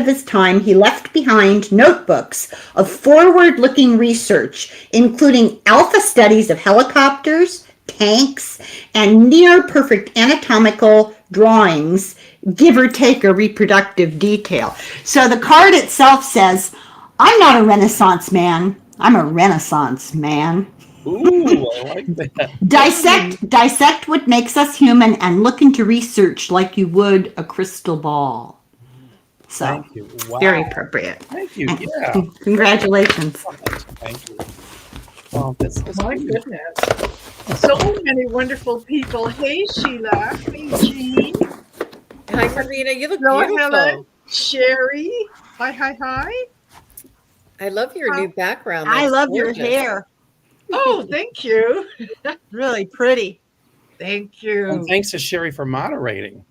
his time, he left behind notebooks of forward-looking research, including alpha studies of helicopters, tanks, and near-perfect anatomical drawings, give or take a reproductive detail. So the card itself says, I'm not a Renaissance man, I'm a Renaissance man. Ooh, I like that. Dissect what makes us human and look into research like you would a crystal ball. So, Thank you. Wow. very appropriate. Thank you. And Yeah. congratulations. Thank you. Oh, this was My good. goodness. So many wonderful people. Hey, Sheila. Hey, Jean. Hi, Marlena. You look Hello, beautiful. Helen. Sherry. Hi, hi, hi. I love your new background. I That's love gorgeous. your hair. Oh, thank you. Really pretty. Thank And you. thanks to Sherry for moderating.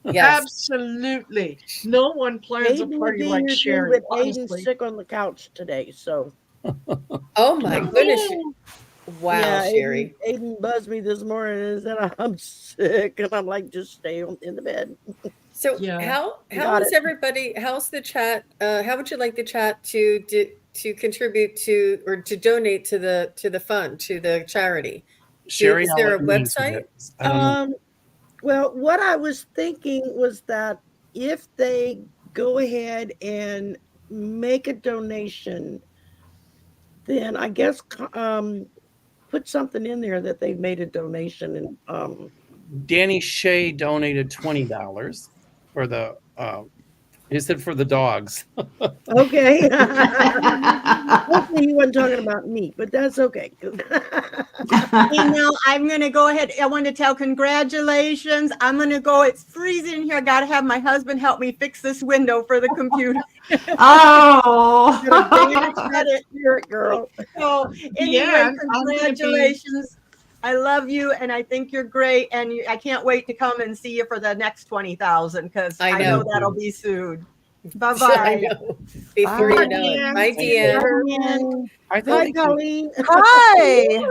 Yes. Absolutely. No one plans a Aiden would party be like here too, Sherry, but Aiden's honestly. sick on the couch today, so. Oh my goodness. Oh, Wow, Yeah, Sherry. Aiden buzzed me this morning and said I'm sick, and I'm like, just stay in the bed. So Yeah. how Got is it. everybody? How's the chat? How would you like the chat to contribute to or to donate to the fund, to the charity? Sherry, Is I'll there let a you answer website? that. I don't know. Well, what I was thinking was that if they go ahead and make a donation, then I guess put something in there that they've made a donation, and Danny Shea donated $20 for the he said for the dogs. okay. Hopefully he wasn't talking about me, but that's okay. I'm going to go ahead. I want to tell congratulations. I'm going to go. It's freezing here. I got to have my husband help me fix this window for the computer. Oh. You're it, girl. So anyway, Yeah, I'm gonna be- congratulations. I love you, and I think you're great. And I can't wait to come and see you for the next 20,000 because I I know know. that'll be soon. Bye I bye. know. Before you know it. Deanne. Hi, Deanne. I Hi, think Colleen. Hi.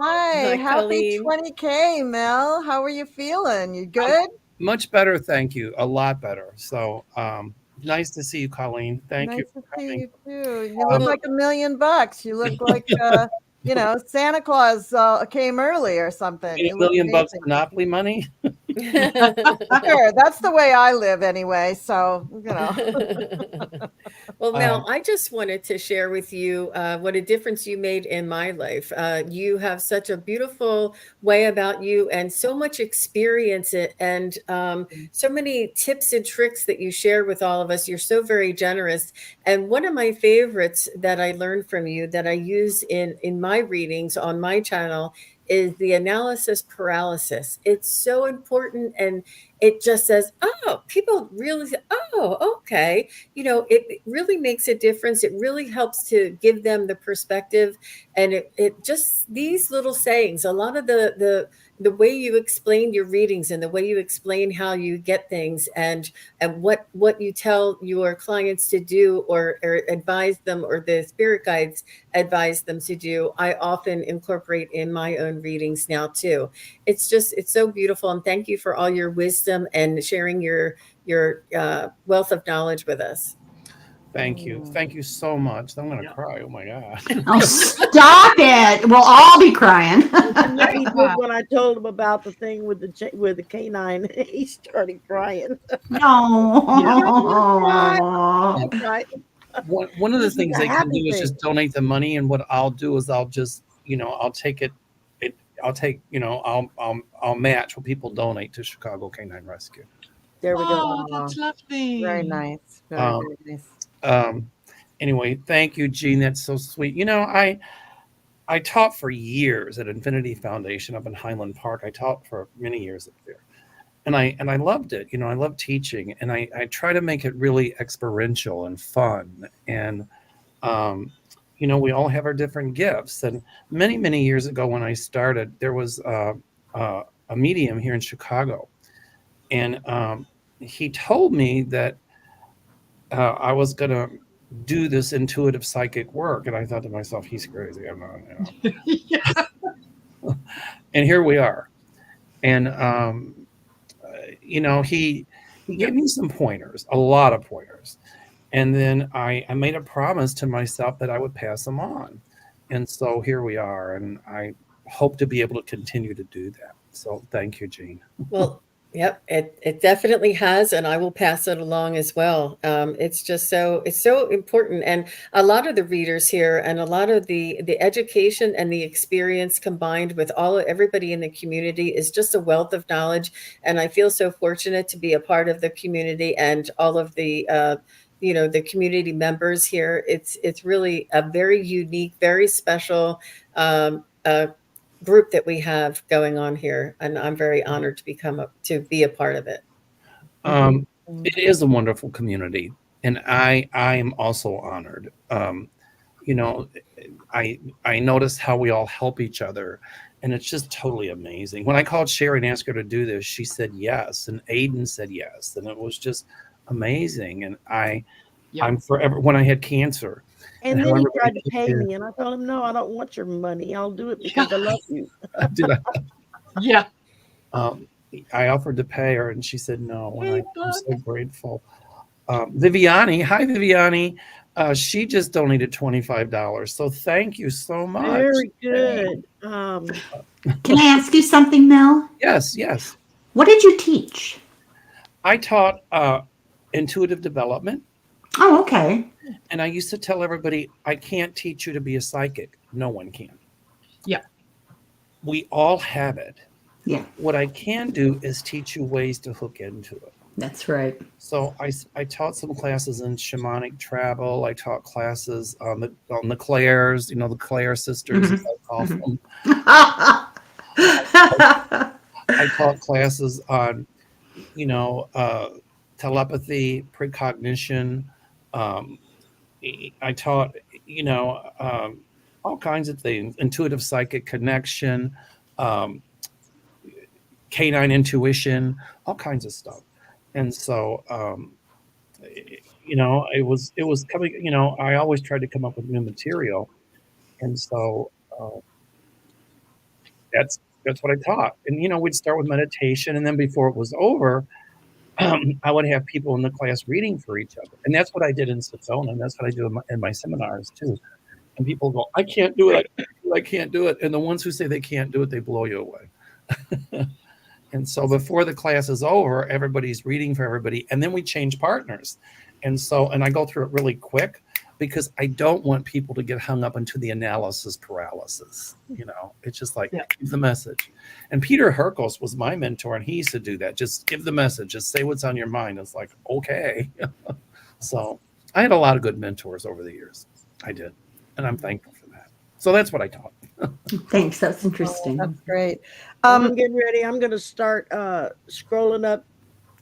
Hi. Hi, Happy Colleen. 20K, Mel. How are you feeling? You good? much better, thank you. A lot better. So nice to see you, Colleen. Thank Nice you to for see coming. you too. You look like $1 million. You look like Santa Claus came early or something. Any You look $1 million amazing. Monopoly money? Sure, that's the way I live anyway. So Well, Mel, I just wanted to share with you what a difference you made in my life. You have such a beautiful way about you and so much experience and so many tips and tricks that you share with all of us. You're so very generous. And one of my favorites that I learned from you that I use in my readings on my channel is the analysis paralysis. It's so important. And it just says, oh, people really, oh, okay. It really makes a difference. It really helps to give them the perspective. And it just, these little sayings, a lot of the way you explain your readings and the way you explain how you get things and what you tell your clients to do or advise them, or the spirit guides advise them to do, I often incorporate in my own readings now too. It's so beautiful. And thank you for all your wisdom and sharing your wealth of knowledge with us. Thank you. Thank you so much. I'm going to cry. Oh my God. Oh, stop it. We'll all be crying. He did when I told him about the thing with the canine. He started crying. No. Right. One of the This is things a they can happy do is thing. just donate the money. And what I'll do is I'll just, I'll take it. I'll take, I'll match what people donate to Chicago Canine Rescue. There we go. Oh, that's lovely. very nice. Very nice. Anyway, thank you, Jean. That's so sweet. I taught for years at Infinity Foundation up in Highland Park. I taught for many years up there. And I loved it. I love teaching. And I try to make it really experiential and fun. And, we all have our different gifts. And many, many years ago when I started, there was a medium here in Chicago. And he told me that I was going to do this intuitive psychic work. And I thought to myself, he's crazy. I'm not. Yeah. And here we are. And, he gave me some pointers, a lot of pointers. And then I made a promise to myself that I would pass them on. And so here we are. And I hope to be able to continue to do that. So thank you, Jean. Well, yep, it definitely has, and I will pass it along as well. It's just it's so important, and a lot of the readers here, and a lot of the education and the experience combined with everybody in the community is just a wealth of knowledge. And I feel so fortunate to be a part of the community and all of the the community members here. It's really a very unique, very special group that we have going on here, and I'm very honored to be a part of it. It is a wonderful community, and I am also honored. I noticed how we all help each other, and it's just totally amazing. When I called Sherry and asked her to do this, she said yes, and Aiden said yes, and it was just amazing. And I'm forever, when I had cancer. And then he tried to pay me, and I told him, no, I don't want your money. I'll do it because I love you. Yeah. I offered to pay her, and she said no, and I'm so grateful. Viviani, hi, Viviani. She just donated $25, so thank you so much. Very good. Can I ask you something, Mel? Yes. What did you teach? I taught intuitive development. Oh, okay. And I used to tell everybody, I can't teach you to be a psychic. No one can. Yeah. We all have it. Yeah. What I can do is teach you ways to hook into it. That's right. So I taught some classes in shamanic travel. I taught classes on the Claires, the Claire sisters, as I call them. I taught classes on, telepathy, precognition. I taught, all kinds of things, intuitive psychic connection, canine intuition, all kinds of stuff. And so, it was coming, I always tried to come up with new material. And so that's what I taught. And, we'd start with meditation. And then before it was over, I would have people in the class reading for each other. And that's what I did in Sedona. And that's what I do in my seminars too. And people go, I can't do it. I can't do it. And the ones who say they can't do it, they blow you away. And so before the class is over, everybody's reading for everybody. And then we change partners. And I go through it really quick because I don't want people to get hung up into the analysis paralysis. It's just like, give the message. And Peter Herkos was my mentor, and he used to do that. Just give the message. Just say what's on your mind. It's like, okay. So I had a lot of good mentors over the years. I did. And I'm thankful for that. So that's what I taught. Thanks. That's interesting. That's great. I'm getting ready. I'm going to start scrolling up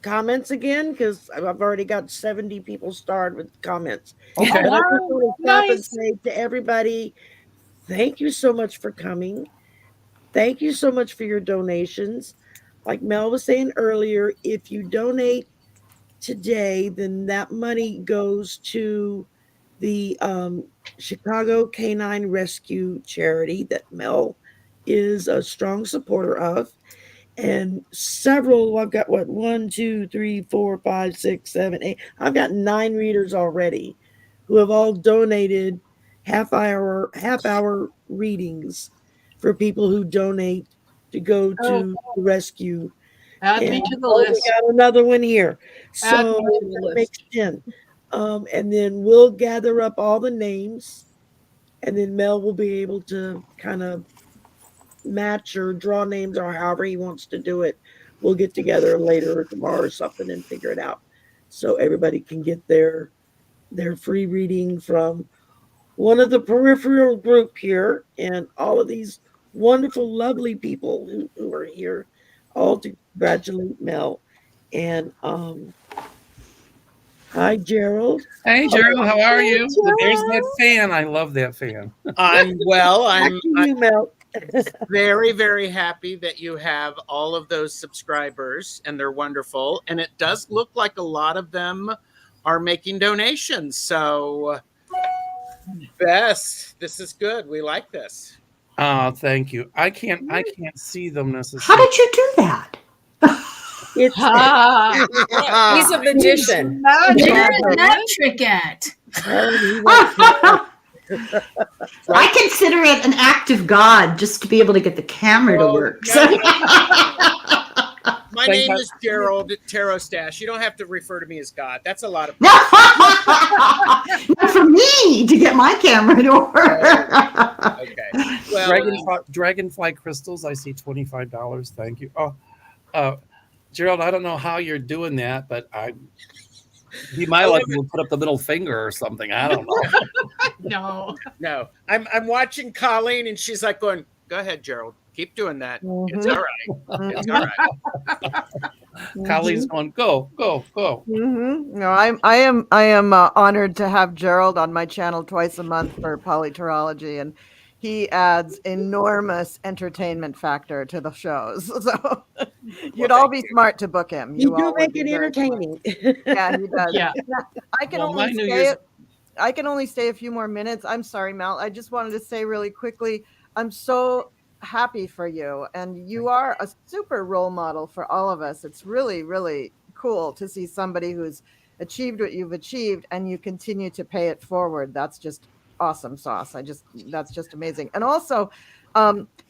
comments again because I've already got 70 people starred with comments. Okay. But I just want to stop and Nice. say to everybody, thank you so much for coming. Thank you so much for your donations. Like Mel was saying earlier, if you donate today, then that money goes to the Chicago Canine Rescue Charity that Mel is a strong supporter of. And several, I've got 1, 2, 3, 4, 5, 6, 7, 8. I've got 9 readers already who have all donated half hour readings for people who donate to go to the rescue. Add me to the list. We got another one here. Add So me to the that list. makes 10. And then we'll gather up all the names, and then Mel will be able to kind of match or draw names or however he wants to do it. We'll get together later or tomorrow or something and figure it out so everybody can get their free reading from one of the peripheral group here, and all of these wonderful, lovely people who are here, all to congratulate Mel. And hi, Gerald. Hey, Gerald, how are you? Gerald. There's that fan. I love that fan. I'm well. Back I'm to you, Mel. very, very happy that you have all of those subscribers, and they're wonderful. And it does look like a lot of them are making donations. So, Bess, this is good. We like this. Oh, thank you. I can't see them necessarily. How did you do that? It's Ah, He's a magician. magic. Where's that trick at? I consider it an act of God just to be able to get the camera to Oh, work. no. My Thank name God. is Gerald Tarot Stash. You don't have to refer to me as God. That's a lot of. Not for me to get my camera to work. Okay. Well, Dragonfly crystals, I see $25. Thank you. Oh, Gerald, I don't know how you're doing that, but he might like to put up the middle finger or something. I don't know. No. no, I'm watching Colleen, and she's like going, "Go ahead, Gerald. Keep doing that. It's all right. It's all right." Colleen's going, go. No, I am honored to have Gerald on my channel twice a month for Polyterology, and he adds enormous entertainment factor to the shows. So you'd all be smart to book him. You do all would make be it very smart. entertaining. Yeah, he does. Yeah. I can Well, my only New stay. Year's- I can only stay a few more minutes. I'm sorry, Mel. I just wanted to say really quickly, I'm so happy for you, and you are a super role model for all of us. It's really, really cool to see somebody who's achieved what you've achieved, and you continue to pay it forward. That's just awesome sauce. That's just amazing. And also,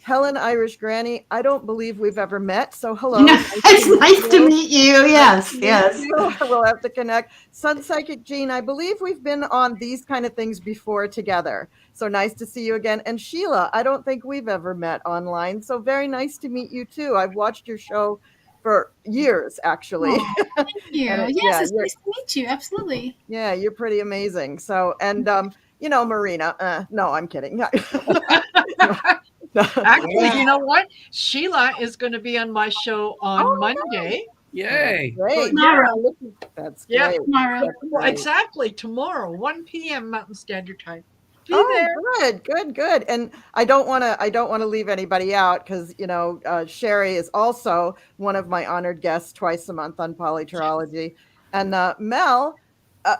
Helen Irish Granny, I don't believe we've ever met. So hello. It's nice to meet you. Yes, yes. We'll have to connect. Sun Psychic Jean, I believe we've been on these kind of things before together. So nice to see you again. And Sheila, I don't think we've ever met online. So very nice to meet you too. I've watched your show for years, actually. Thank you. And Yes, it's you're- nice to meet you. Absolutely. Yeah, you're pretty amazing. So, and Marina, no, I'm kidding. Actually, you know what? Sheila is going to be on my show on Monday. Yay. Great. Tomorrow. That's Yeah. great. Tomorrow. That's Well, great. exactly. Tomorrow, 1 p.m. Mountain Standard Time. Be Oh, there. good. And I don't want to leave anybody out because Sherry is also one of my honored guests twice a month on Polyterology, and Mel,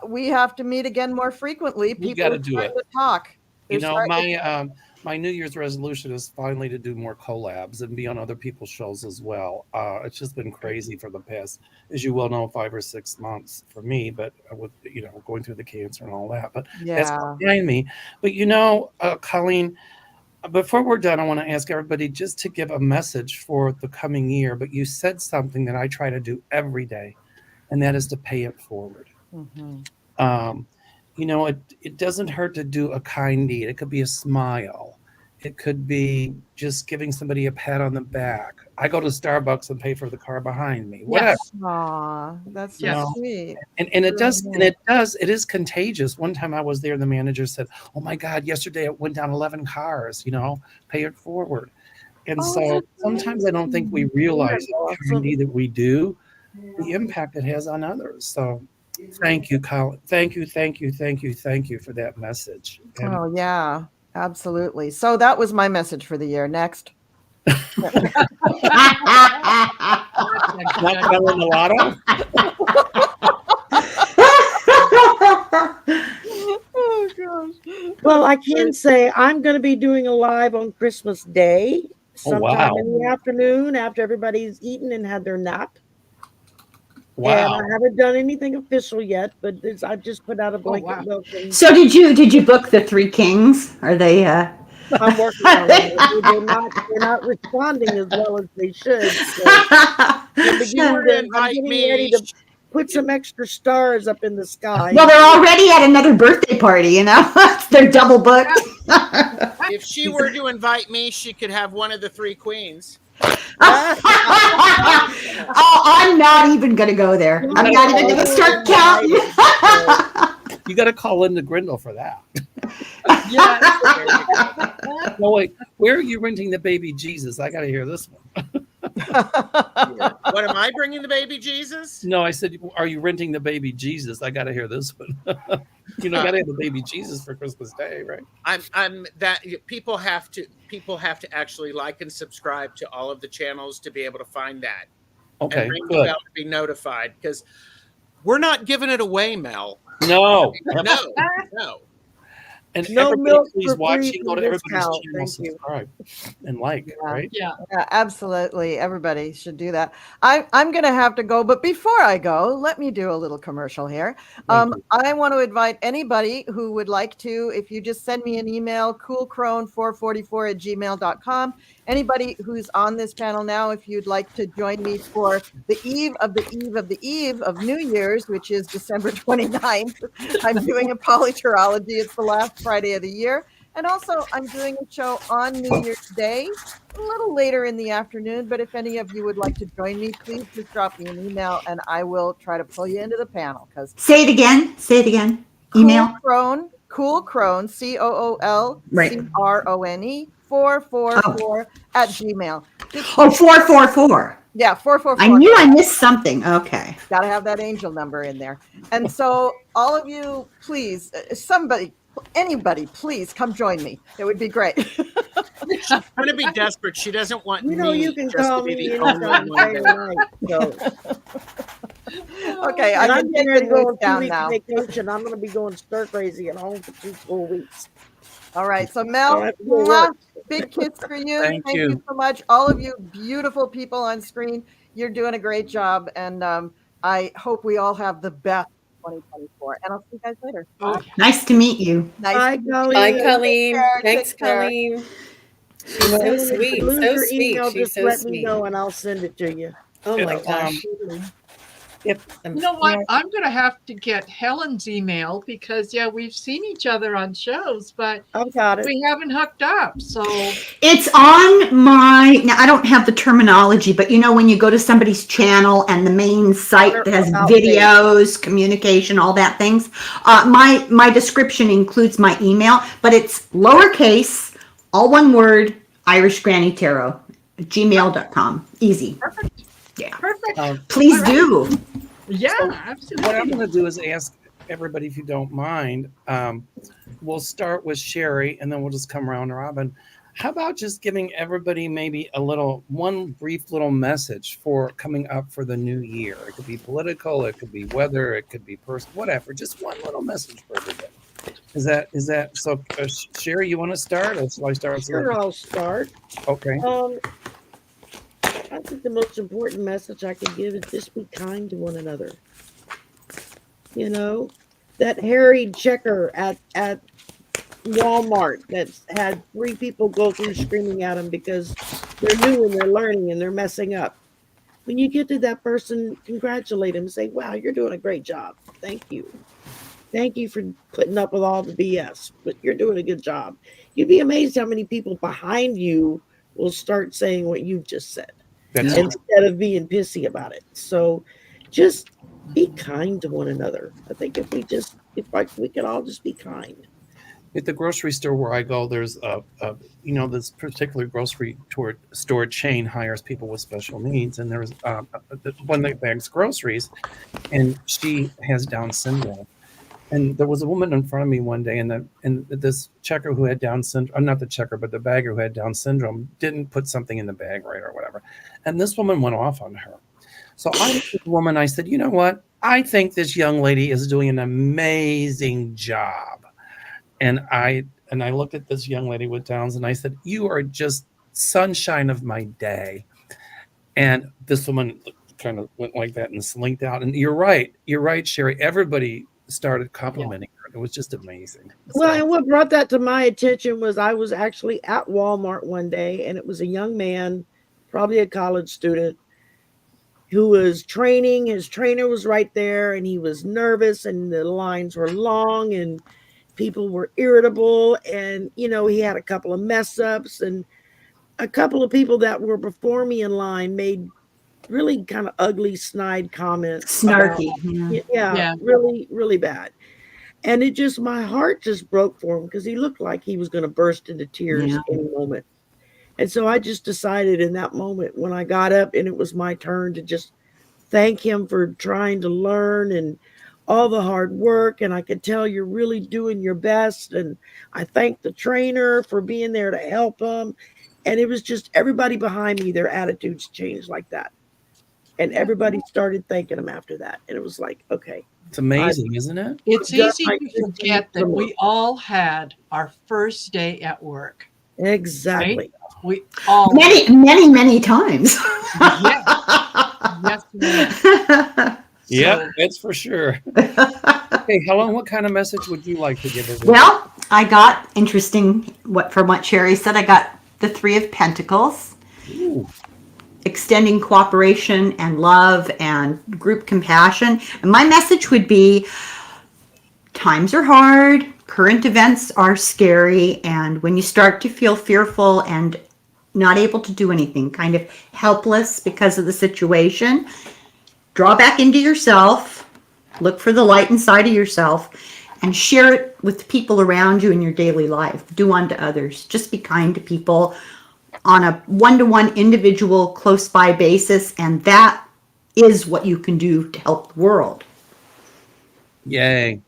we have to meet again more frequently. We People gotta are do starting it. to talk. You They're know, starting- my New Year's resolution is finally to do more collabs and be on other people's shows as well. It's just been crazy for the past, as you well know, 5 or 6 months for me, but with going through the cancer and all that. But that's Yeah. behind me. But Colleen, before we're done, I want to ask everybody just to give a message for the coming year. But you said something that I try to do every day, and that is to pay it forward. Mhm. It doesn't hurt to do a kind deed. It could be a smile. It could be just giving somebody a pat on the back. I go to Starbucks and pay for the car behind me. Whatever. Yes. Aw, that's so Yes. sweet. And it is contagious. One time I was there, the manager said, "Oh my God, yesterday it went down 11 cars, pay it forward." And Oh, so that's sometimes I don't think we amazing. realize That's the awesome. kind deed that we do, the impact it has on others. So thank you, Colin. Thank you for that message. And Oh yeah, absolutely. So that was my message for the year. Next. not gonna win the lotto. Oh gosh. Well, I can say I'm going to be doing a live on Christmas Day, sometime wow. in the afternoon after everybody's eaten and had their nap. And Wow. I haven't done anything official yet, but I've just put out a blanket wow. welcome. So did you book the Three Kings? Are they I'm working on it. They're not responding as well as they should. So I'm getting ready to put some extra stars up in the sky. Well, they're already at another birthday party, they're double booked. If she were to invite me, she could have one of the 3 queens. Oh, I'm not even going to go there. I'm not even going to start counting. You got to call Linda Grindle for that. Yes. No, wait. Where are you renting the baby Jesus? I got to hear this one. What am I bringing the baby Jesus? No, I said, are you renting the baby Jesus? I got to hear this one. Got to have the baby Jesus for Christmas Day, right? I'm that people have to actually like and subscribe to all of the channels to be able to find that. Okay, And ring the good. bell to be notified, because we're not giving it away, Mel. No. No. And No everybody, milk please for watch. free You can go from to this everybody's cow. channel, Thank you. subscribe, and like, Yeah. right? Yeah. Yeah, absolutely. Everybody should do that. I'm going to have to go, but before I go, let me do a little commercial here. Thank you. I want to invite anybody who would like to, if you just send me an email, coolcrone444@gmail.com. Anybody who's on this panel now, if you'd like to join me for the eve of the eve of the eve of New Year's, which is December 29th, I'm doing a polyterology. It's the last Friday of the year. And also, I'm doing a show on New Year's Day, a little later in the afternoon. But if any of you would like to join me, please just drop me an email and I will try to pull you into the panel. Because Say it again. Say it again. Cool Email. Crone, CoolCrone, CoolCrone, 444 at Gmail. Just, Oh, 444. yeah, 444. I knew I missed something. Okay. Got to have that angel number in there. And so, all of you, please, anybody, please come join me. It would be great. She's going to be desperate. She doesn't want You know, me you can just call to be me the only anytime, one day there. or night. So, Okay, and I'm I'm getting ready to taking go this on 2 down weeks now. vacation. I'm going to be going stir crazy at home for 2 full weeks. All right, so I Mel, have to go to mwah, work. big kiss for you. Thank Thank you. you so much. All of you beautiful people on screen, you're doing a great job. And I hope we all have the best 2024. And I'll see you guys later. Oh, Bye. Nice to meet you. Nice Bye, to meet you. Colleen. Bye, Take Colleen. care, Thanks, take care. Colleen. She's And so if you sweet. lose So your sweet. email, She's just so let me sweet. know and I'll send it to you. Oh my Yeah, gosh. If you know what? I'm going to have to get Helen's email because, yeah, we've seen each other on shows, but I've got it. we haven't hooked up. So, It's on my, now I don't have the terminology, but you know, when you go to somebody's channel and the main site that has About page. videos, communication, all that things, my description includes my email, but it's lowercase, all one word, Irish Granny Tarot, gmail.com. Easy. perfect. Yeah. Perfect. Please All right. do. Yeah, So, what I'm absolutely. going to do is ask everybody, if you don't mind. We'll start with Sherry, and then we'll just come around to Robin. How about just giving everybody maybe one brief little message for coming up for the new year? It could be political, it could be weather, it could be personal, whatever. Just one little message for everybody. Is that so? Sherry, you want to start, or shall I start? Sure, I'll start. Okay. I think the most important message I could give is just be kind to one another. You know, that harried checker at Walmart that's had 3 people go through screaming at him because they're new and they're learning and they're messing up. When you get to that person, congratulate him and say, wow, you're doing a great job. Thank you. Thank you for putting up with all the BS, but you're doing a good job. You'd be amazed how many people behind you will start saying what you've just said That's instead of being pissy about it. So just be kind to one another. I think if we could all just be kind. At the grocery store where I go, there's this particular grocery store chain hires people with special needs, and there's one that bags groceries, and she has Down syndrome. And there was a woman in front of me one day, and this checker who had Down syndrome, not the checker, but the bagger who had Down syndrome, didn't put something in the bag right or whatever. And this woman went off on her. So I looked at the woman, I said, you know what? I think this young lady is doing an amazing job. And I looked at this young lady with Downs, and I said, you are just sunshine of my day. And this woman kind of went like that and slinked out. And you're right, Sherry. Everybody started complimenting her. It was just amazing. Well, and what brought that to my attention was I was actually at Walmart one day, and it was a young man, probably a college student, who was training. His trainer was right there, and he was nervous, and the lines were long, and people were irritable. And, he had a couple of mess ups, and a couple of people that were before me in line made really kind of ugly, snide comments. Snarky. Yeah, really, really bad. And my heart just broke for him because he looked like he was going to burst into tears any moment. And so I just decided in that moment when I got up and it was my turn to just thank him for trying to learn and all the hard work. And I could tell you're really doing your best. And I thanked the trainer for being there to help him. And it was just everybody behind me, their attitudes changed like that. And everybody started thanking him after that. And it was like, okay. It's amazing, isn't it? It's Done easy like to 15 forget that more. we all had our first day at work. Exactly. We all Many times. Yes, ma'am. Yeah, So, that's for sure. Hey, Helen, what kind of message would you like to give everyone? Well, I got interesting from what Sherry said. I got the Three of Pentacles, Ooh, extending cooperation and love and group compassion. And my message would be times are hard, current events are scary, and when you start to feel fearful and not able to do anything, kind of helpless because of the situation, draw back into yourself, look for the light inside of yourself, and share it with the people around you in your daily life. Do unto others. Just be kind to people on a one-to-one individual close by basis, and that is what you can do to help the world. yay.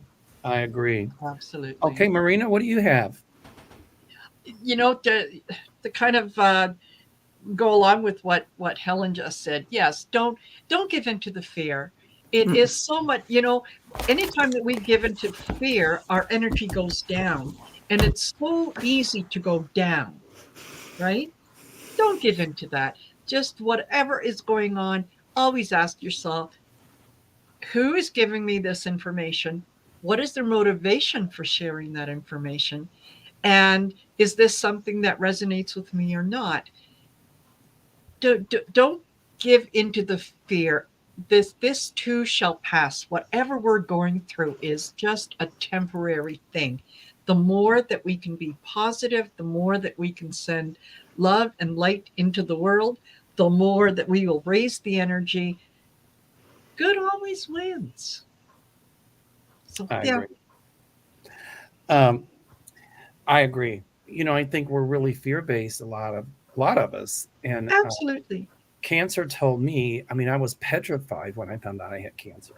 I agree. absolutely. Okay, Marina, what do you have? You know, to kind of go along with what Helen just said. Yes, don't give in to the fear. It is so much, you know, anytime that we give into fear, our energy goes down, and it's so easy to go down, right? Don't give in to that. Just whatever is going on, always ask yourself, who is giving me this information? What is their motivation for sharing that information? And is this something that resonates with me or not? Don't give into the fear. This too shall pass. Whatever we're going through is just a temporary thing. The more that we can be positive, the more that we can send love and light into the world, the more that we will raise the energy. Good always wins. So I yeah, agree. I agree. You know, I think we're really fear-based, a lot of us. And absolutely. cancer told me, I mean, I was petrified when I found out I had cancer.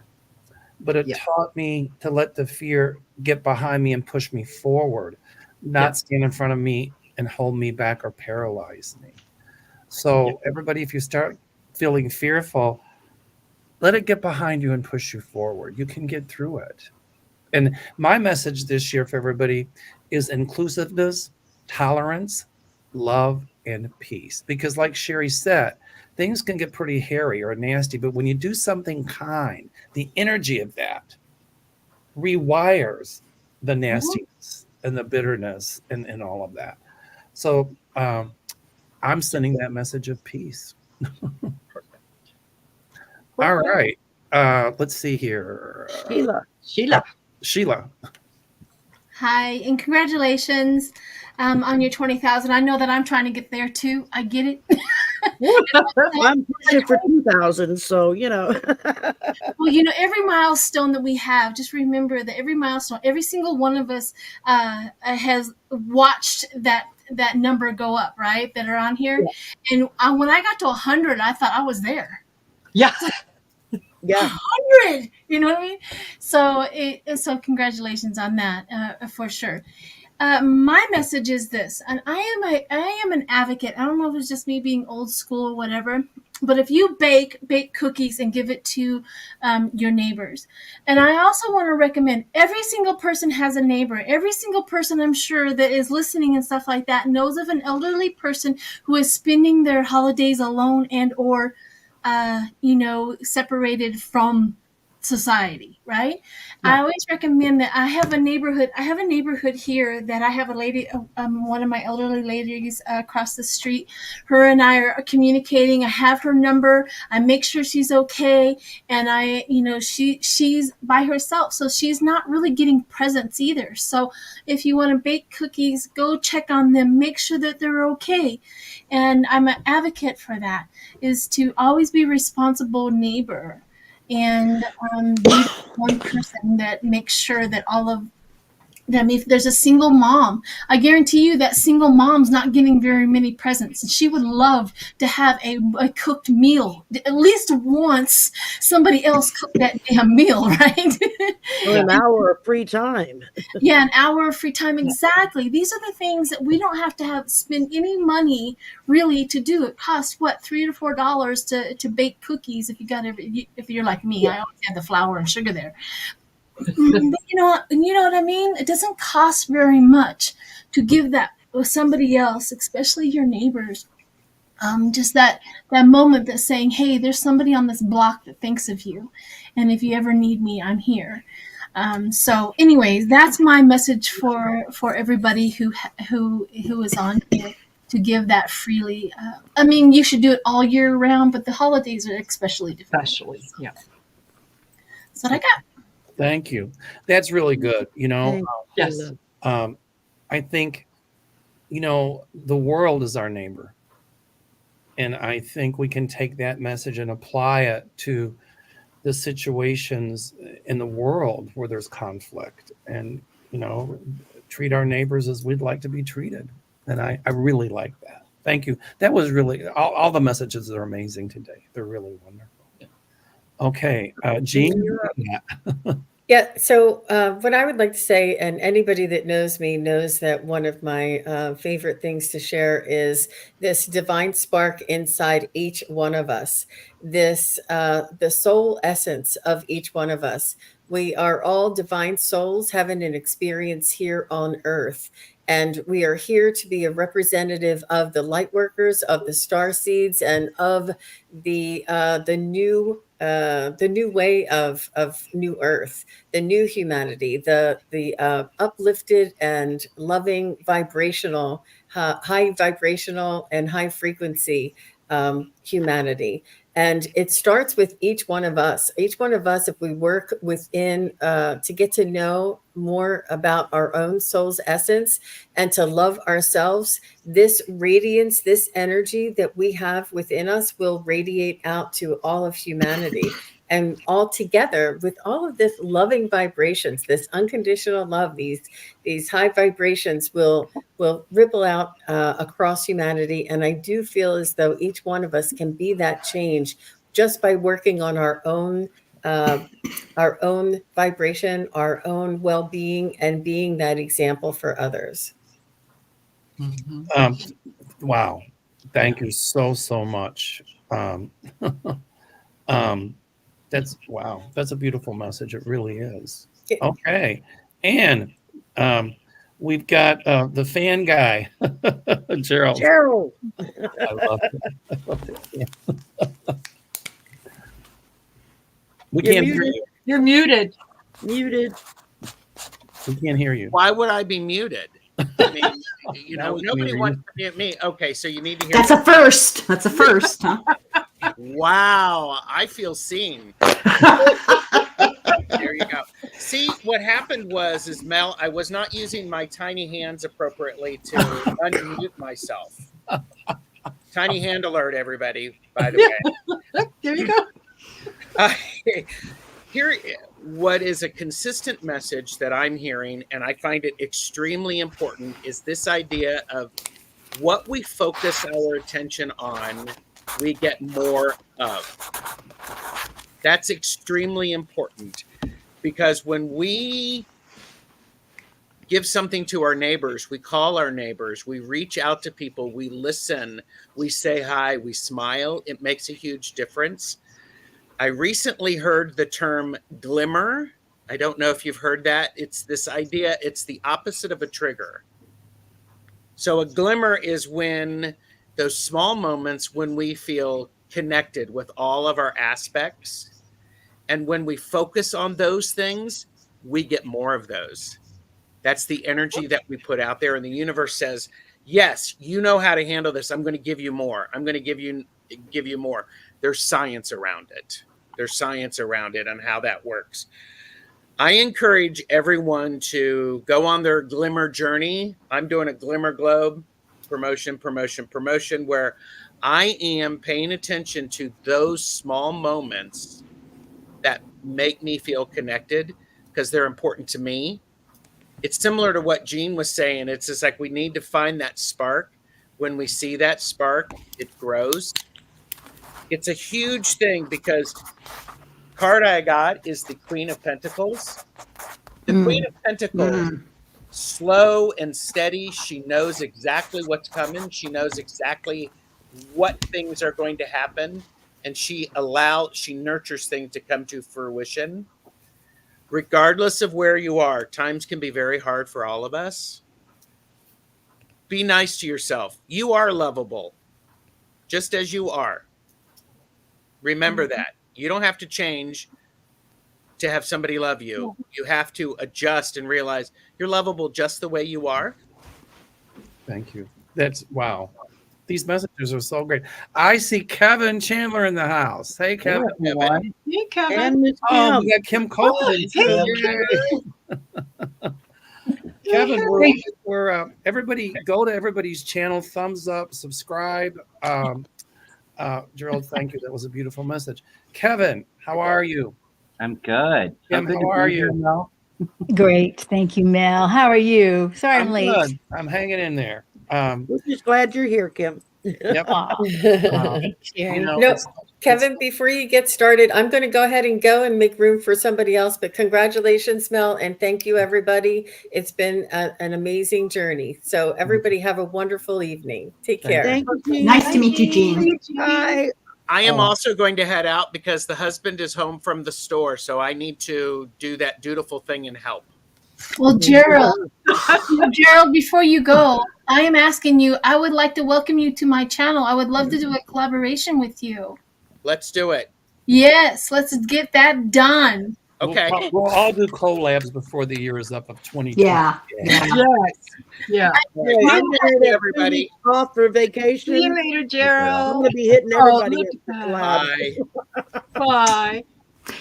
But it Yeah. taught me to let the fear get behind me and push me forward, not Yeah. stand in front of me and hold me back or paralyze me. So everybody, if you start feeling fearful, let it get behind you and push you forward. You can get through it. And my message this year for everybody is inclusiveness, tolerance, love, and peace. Because like Sherry said, things can get pretty hairy or nasty, but when you do something kind, the energy of that rewires the nastiness and the bitterness and all of that. So I'm sending that message of peace. All right. Let's see here. Sheila. Hi, and congratulations on your 20,000. I know that I'm trying to get there too. I get it. I'm pushing for 2,000, so you know. Well, you know, every milestone that we have, just remember that every milestone, every single one of us has watched that number go up, right? That are on here. Yeah. And when I got to 100, I thought I was there. Yeah. Yeah. 100, you know what I mean? So congratulations on that, for sure. My message is this, and I am an advocate. I don't know if it's just me being old school or whatever, but if you bake cookies and give it to your neighbors. And I also want to recommend, every single person has a neighbor. Every single person, I'm sure, that is listening and stuff like that knows of an elderly person who is spending their holidays alone and or separated from society, right? Yeah. I always recommend that. I have a neighborhood here that I have a lady, one of my elderly ladies across the street. Her and I are communicating. I have her number. I make sure she's okay. And she's by herself, so she's not really getting presents either. So if you want to bake cookies, go check on them, make sure that they're okay. And I'm an advocate for that, is to always be a responsible neighbor. And be one person that makes sure that all of I mean, if there's a single mom, I guarantee you that single mom's not getting very many presents. And she would love to have a cooked meal. At least once somebody else cooked that damn meal, right? Or an hour of free time. Yeah, an hour of free time. Exactly. These are the things that we don't have to spend any money really to do. It costs what, $3 to $4 to bake cookies if if you're like me. I always have the flour and sugar there. But you know what I mean? It doesn't cost very much to give that with somebody else, especially your neighbors. Just that moment that's saying, hey, there's somebody on this block that thinks of you. And if you ever need me, I'm here. So anyways, that's my message for everybody who is on here, to give that freely. I mean, you should do it all year round, but the holidays are especially difficult. Especially, yeah. That's what I got. Thank you. That's really good. Yes. I think, the world is our neighbor. And I think we can take that message and apply it to the situations in the world where there's conflict, and, treat our neighbors as we'd like to be treated. And I really like that. Thank you. That was really, all the messages are amazing today. They're really wonderful. Okay. Jean, you're up. Yeah. So what I would like to say, and anybody that knows me knows that one of my favorite things to share is this divine spark inside each one of us, this the soul essence of each one of us. We are all divine souls having an experience here on earth. And we are here to be a representative of the light workers, of the star seeds, and of the new way of new earth, the new humanity, the uplifted and loving vibrational, high vibrational and high frequency humanity. And it starts with each one of us. Each one of us, if we work within to get to know more about our own soul's essence and to love ourselves, this radiance, this energy that we have within us will radiate out to all of humanity. And all together with all of this loving vibrations, this unconditional love, these high vibrations will ripple out across humanity. And I do feel as though each one of us can be that change just by working on our own vibration, our own well-being, and being that example for others. Wow. Thank you so much. That's a beautiful message. It really is. Okay. And we've got the fan guy, Gerald. Gerald. I love it. Yeah. We You're can't hear muted. you. You're muted. Muted. We can't hear you. Why would I be muted? I mean, That was nobody weird. wants to mute me. Okay, so you need to hear That's a first. That's a first, huh? Wow, I feel seen. There you go. See, what happened was Mel, I was not using my tiny hands appropriately to unmute myself. Tiny hand alert, everybody, by the way. There you go. Here, what is a consistent message that I'm hearing, and I find it extremely important, is this idea of what we focus our attention on, we get more of. That's extremely important, because when we give something to our neighbors, we call our neighbors, we reach out to people, we listen, we say hi, we smile, it makes a huge difference. I recently heard the term glimmer. I don't know if you've heard that. It's this idea, it's the opposite of a trigger. So a glimmer is when those small moments when we feel connected with all of our aspects. And when we focus on those things, we get more of those. That's the energy that we put out there. And the universe says, yes, you know how to handle this. I'm going to give you more. I'm going to give you more. There's science around it. There's science around it and how that works. I encourage everyone to go on their glimmer journey. I'm doing a Glimmer Globe promotion, where I am paying attention to those small moments that make me feel connected because they're important to me. it's similar to what Jean was saying. It's just like we need to find that spark. When we see that spark, it grows. It's a huge thing because card I got is the Queen of Pentacles. The Queen of Pentacles, slow and steady. She knows exactly what's coming. She knows exactly what things are going to happen. And she nurtures things to come to fruition. Regardless of where you are, times can be very hard for all of us. Be nice to yourself. You are lovable, just as you are. Remember that. You don't have to change to have somebody love you. You have to adjust and realize you're lovable just the way you are. Thank you. That's wow. These messages are so great. I see Kevin Chandler in the house. Hey, Kevin. Kevin. Hey, Kevin. And Miss Oh, Kim. we got Kim Copeland too. Kevin, we're everybody go to everybody's channel, thumbs up, subscribe. Gerald, thank you. That was a beautiful message. Kevin, how are you? I'm good. Kim, good how to are be here, you? Mel. Great. Thank you, Mel. How are you? Sorry I'm late. good. I'm hanging in there. We're just glad you're here, Kim. Yep. You know, Kevin, before you get started, I'm going to go ahead and go and make room for somebody else. But congratulations, Mel, and thank you, everybody. It's been an amazing journey. So everybody have a wonderful evening. Take care. Thank you, Jean. Nice to meet you, Jean. Bye. I am also going to head out because the husband is home from the store. So I need to do that dutiful thing and help. Well, Gerald, Gerald, before you go, I am asking you, I would like to welcome you to my channel. I would love to do a collaboration with you. Let's do it. Yes, let's get that done. Okay. We'll all do collabs before the year is up of 2020. Yeah. Yes. Yeah. Good night, everybody. Off for vacation. See you later, I'm Gerald. going to be hitting everybody look at at the that. lab.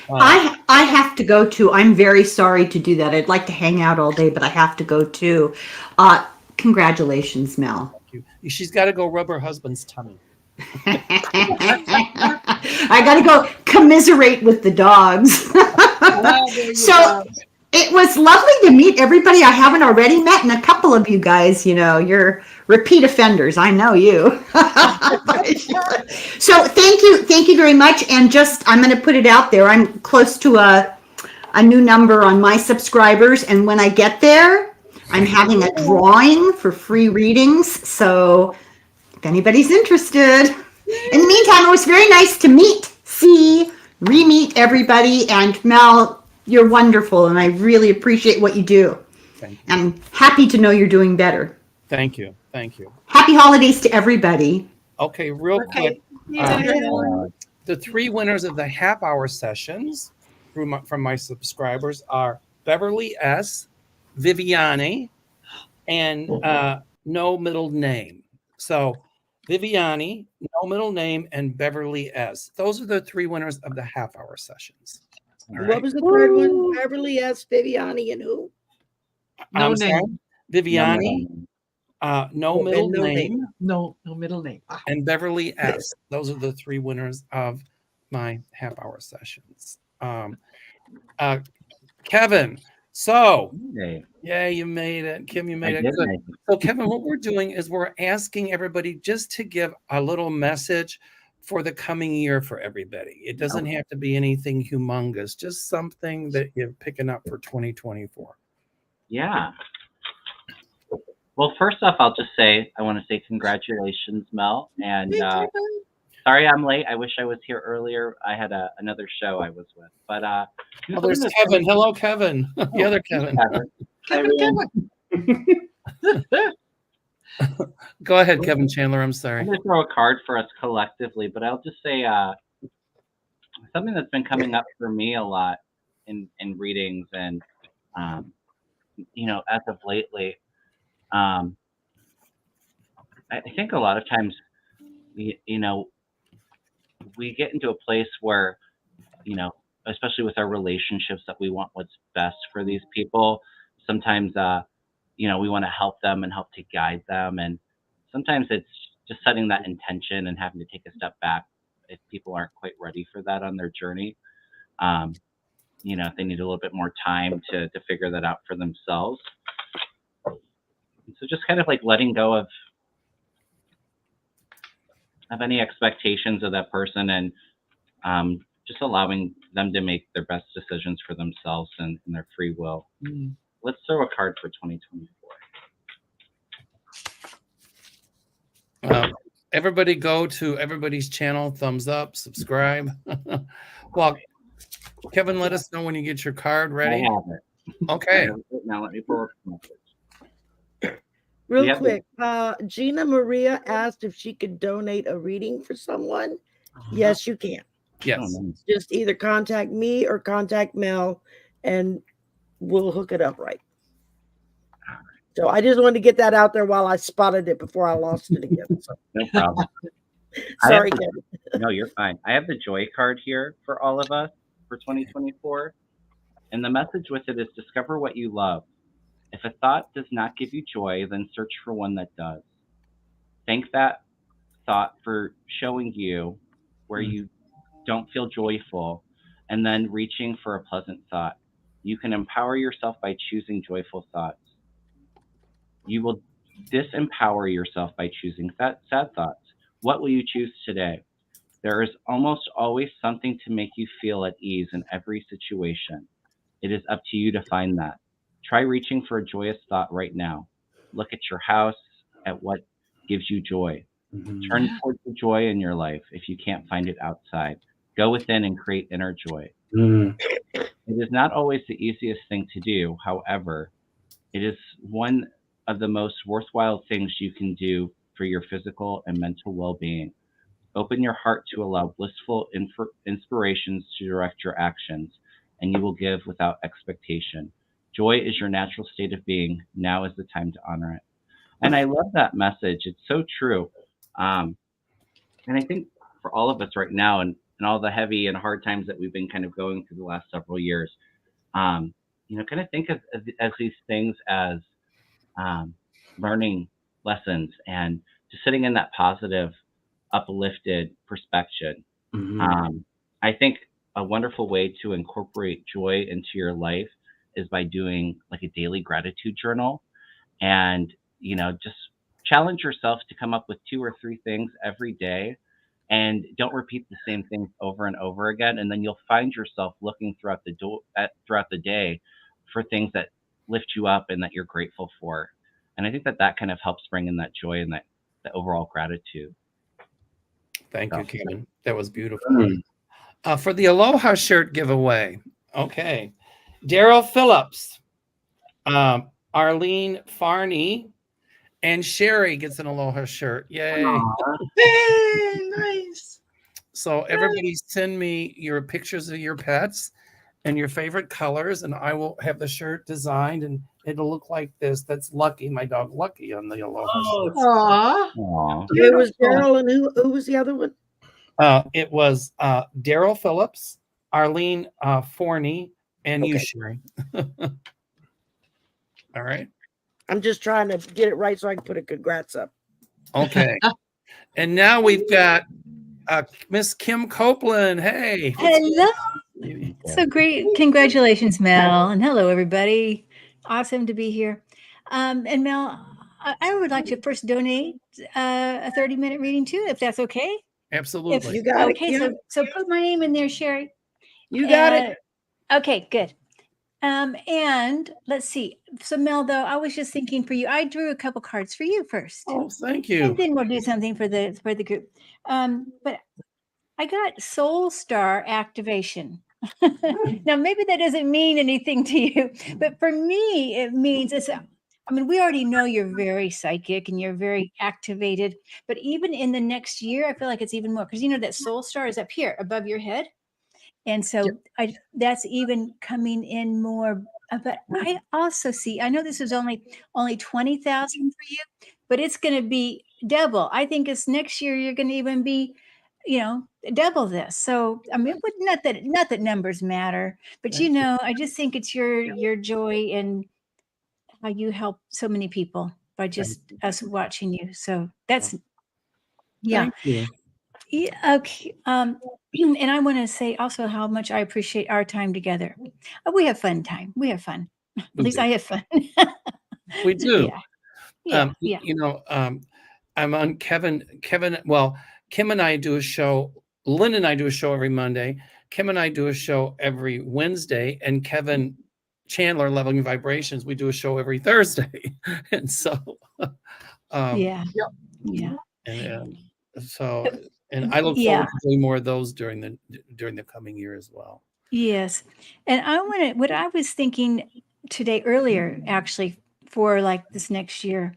Bye. I have to go too. I'm very sorry to do that. I'd like to hang out all day, but I have to go too. Congratulations, Mel. She's got to go rub her husband's tummy. I got to go commiserate with the dogs. So it was lovely to meet everybody I haven't already met, and a couple of you guys, you're repeat offenders. I know you. So thank you very much. And I'm going to put it out there. I'm close to a new number on my subscribers, and when I get there, I'm having a drawing for free readings. So if anybody's interested. In the meantime, it was very nice to re-meet everybody. And Mel, you're wonderful, and I really appreciate what you do. Thank you. I'm happy to know you're doing better. Thank you. Thank you. Happy holidays to everybody. Okay, real quick. The three winners of the half-hour sessions from my subscribers are Beverly S., Viviani, and no middle name. So Viviani, no middle name, and Beverly S. Those are the three winners of the half-hour sessions. All What right. was the third one? Beverly S., Viviani, and who? No I'm sorry? name. Viviani, no middle no name, No middle name. Ah. and Beverly S. Those are the three winners of my half-hour sessions. Kevin, so Hey, yeah, you made it. Kim, you I made it. did Good. make it. So, Kevin, what we're doing is we're asking everybody just to give a little message for the coming year for everybody. It doesn't have to be anything humongous, just something that you're picking up for 2024. Yeah. Well, first off, I'll just say I want to say congratulations, Mel. And sorry I'm late. I wish I was here earlier. I had another show I was with. But Oh, there's Kevin. Hello, Kevin. The other Kevin. Kevin. Go ahead, Kevin Chandler. I'm I'm sorry. going to throw a card for us collectively, but I'll just say something that's been coming up for me a lot in readings and, as of lately. I think a lot of times, we get into a place where, especially with our relationships, that we want what's best for these people. Sometimes, we want to help them and help to guide them. And sometimes it's just setting that intention and having to take a step back if people aren't quite ready for that on their journey. If they need a little bit more time to figure that out for themselves. So just kind of like letting go of any expectations of that person, and just allowing them to make their best decisions for themselves and their free will. Let's throw a card for 2024. Everybody go to everybody's channel, thumbs up, subscribe. Well, Kevin, let us know when you get your card ready. I have it. Okay. Now let me pull up the message. Real Yeah. quick, Gina Maria asked if she could donate a reading for someone. Yes, you can. Yes. Oh, nice. Just either contact me or contact Mel, and we'll hook it up right. So I just wanted to get that out there while I spotted it before I lost it again. So, No problem. sorry, I have Kevin. No, you're fine. I have the joy card here for all of us for 2024. And the message with it is discover what you love. If a thought does not give you joy, then search for one that does. Thank that thought for showing you where you don't feel joyful, and then reaching for a pleasant thought. You can empower yourself by choosing joyful thoughts. You will disempower yourself by choosing sad thoughts. What will you choose today? There is almost always something to make you feel at ease in every situation. It is up to you to find that. Try reaching for a joyous thought right now. Look at your house, at what gives you joy. Turn towards the joy in your life if you can't find it outside. Go within and create inner joy. It is not always the easiest thing to do. However, it is one of the most worthwhile things you can do for your physical and mental well-being. Open your heart to allow blissful inspirations to direct your actions, and you will give without expectation. Joy is your natural state of being. Now is the time to honor it. And I love that message. It's so true. And I think for all of us right now, and all the heavy and hard times that we've been kind of going through the last several years, kind of think of as these things as learning lessons, and just sitting in that positive, uplifted perspective. I think a wonderful way to incorporate joy into your life is by doing like a daily gratitude journal, and just challenge yourself to come up with 2 or 3 things every day, and don't repeat the same things over and over again. And then you'll find yourself looking throughout the day for things that lift you up and that you're grateful for. And I think that kind of helps bring in that joy and that overall gratitude. Thank you, Kevin. That was beautiful. For the Aloha shirt giveaway, okay, Daryl Phillips, Arlene Farney, and Sherry gets an Aloha shirt. Yay! Hey, nice. So everybody send me your pictures of your pets and your favorite colors, and I will have the shirt designed, and it'll look like this. That's Lucky, my dog Lucky, on the Aloha shirt. Aw. Aw. It was Daryl, and who was the other one? It was Daryl Phillips, Arlene Forney, and you, Okay. Sherry. All right. I'm just trying to get it right so I can put a congrats up. Okay. And now we've got Miss Kim Copeland. Hey. Hello. So great. Congratulations, Mel. And hello, everybody. Awesome to be here. And Mel, I would like to first donate a 30-minute reading too, if that's okay. Absolutely. You got Okay, it, Kim. so put my name in there, Sherry. You got it. Okay, good. And let's see. So Mel, though, I was just thinking for you, I drew a couple cards for you first. Oh, thank you. And then we'll do something for the group. But I got Soul Star activation. Now, maybe that doesn't mean anything to you, but for me, it means we already know you're very psychic and you're very activated, but even in the next year, I feel like it's even more, because that Soul Star is up here above your head. And so that's even coming in more. But I also see, I know this is only 20,000 for you, but it's going to be double. I think it's next year you're going to even be, double this. So not that numbers matter, but I just think it's your joy and how you help so many people by just us watching you. So that's Thank you. yeah, okay. And I want to say also how much I appreciate our time together. We have fun time. We have fun. At least I have fun. We do. Yeah, yeah. You know, I'm on well, Kim and I do a show. Lynn and I do a show every Monday. Kim and I do a show every Wednesday, and Kevin Chandler, Leveling Vibrations, we do a show every Thursday. And so, Yeah. Yep. Yeah. and so, and I look Yeah. forward to doing more of those during the coming year as well. Yes. And I want to, what I was thinking today earlier, actually, for like this next year,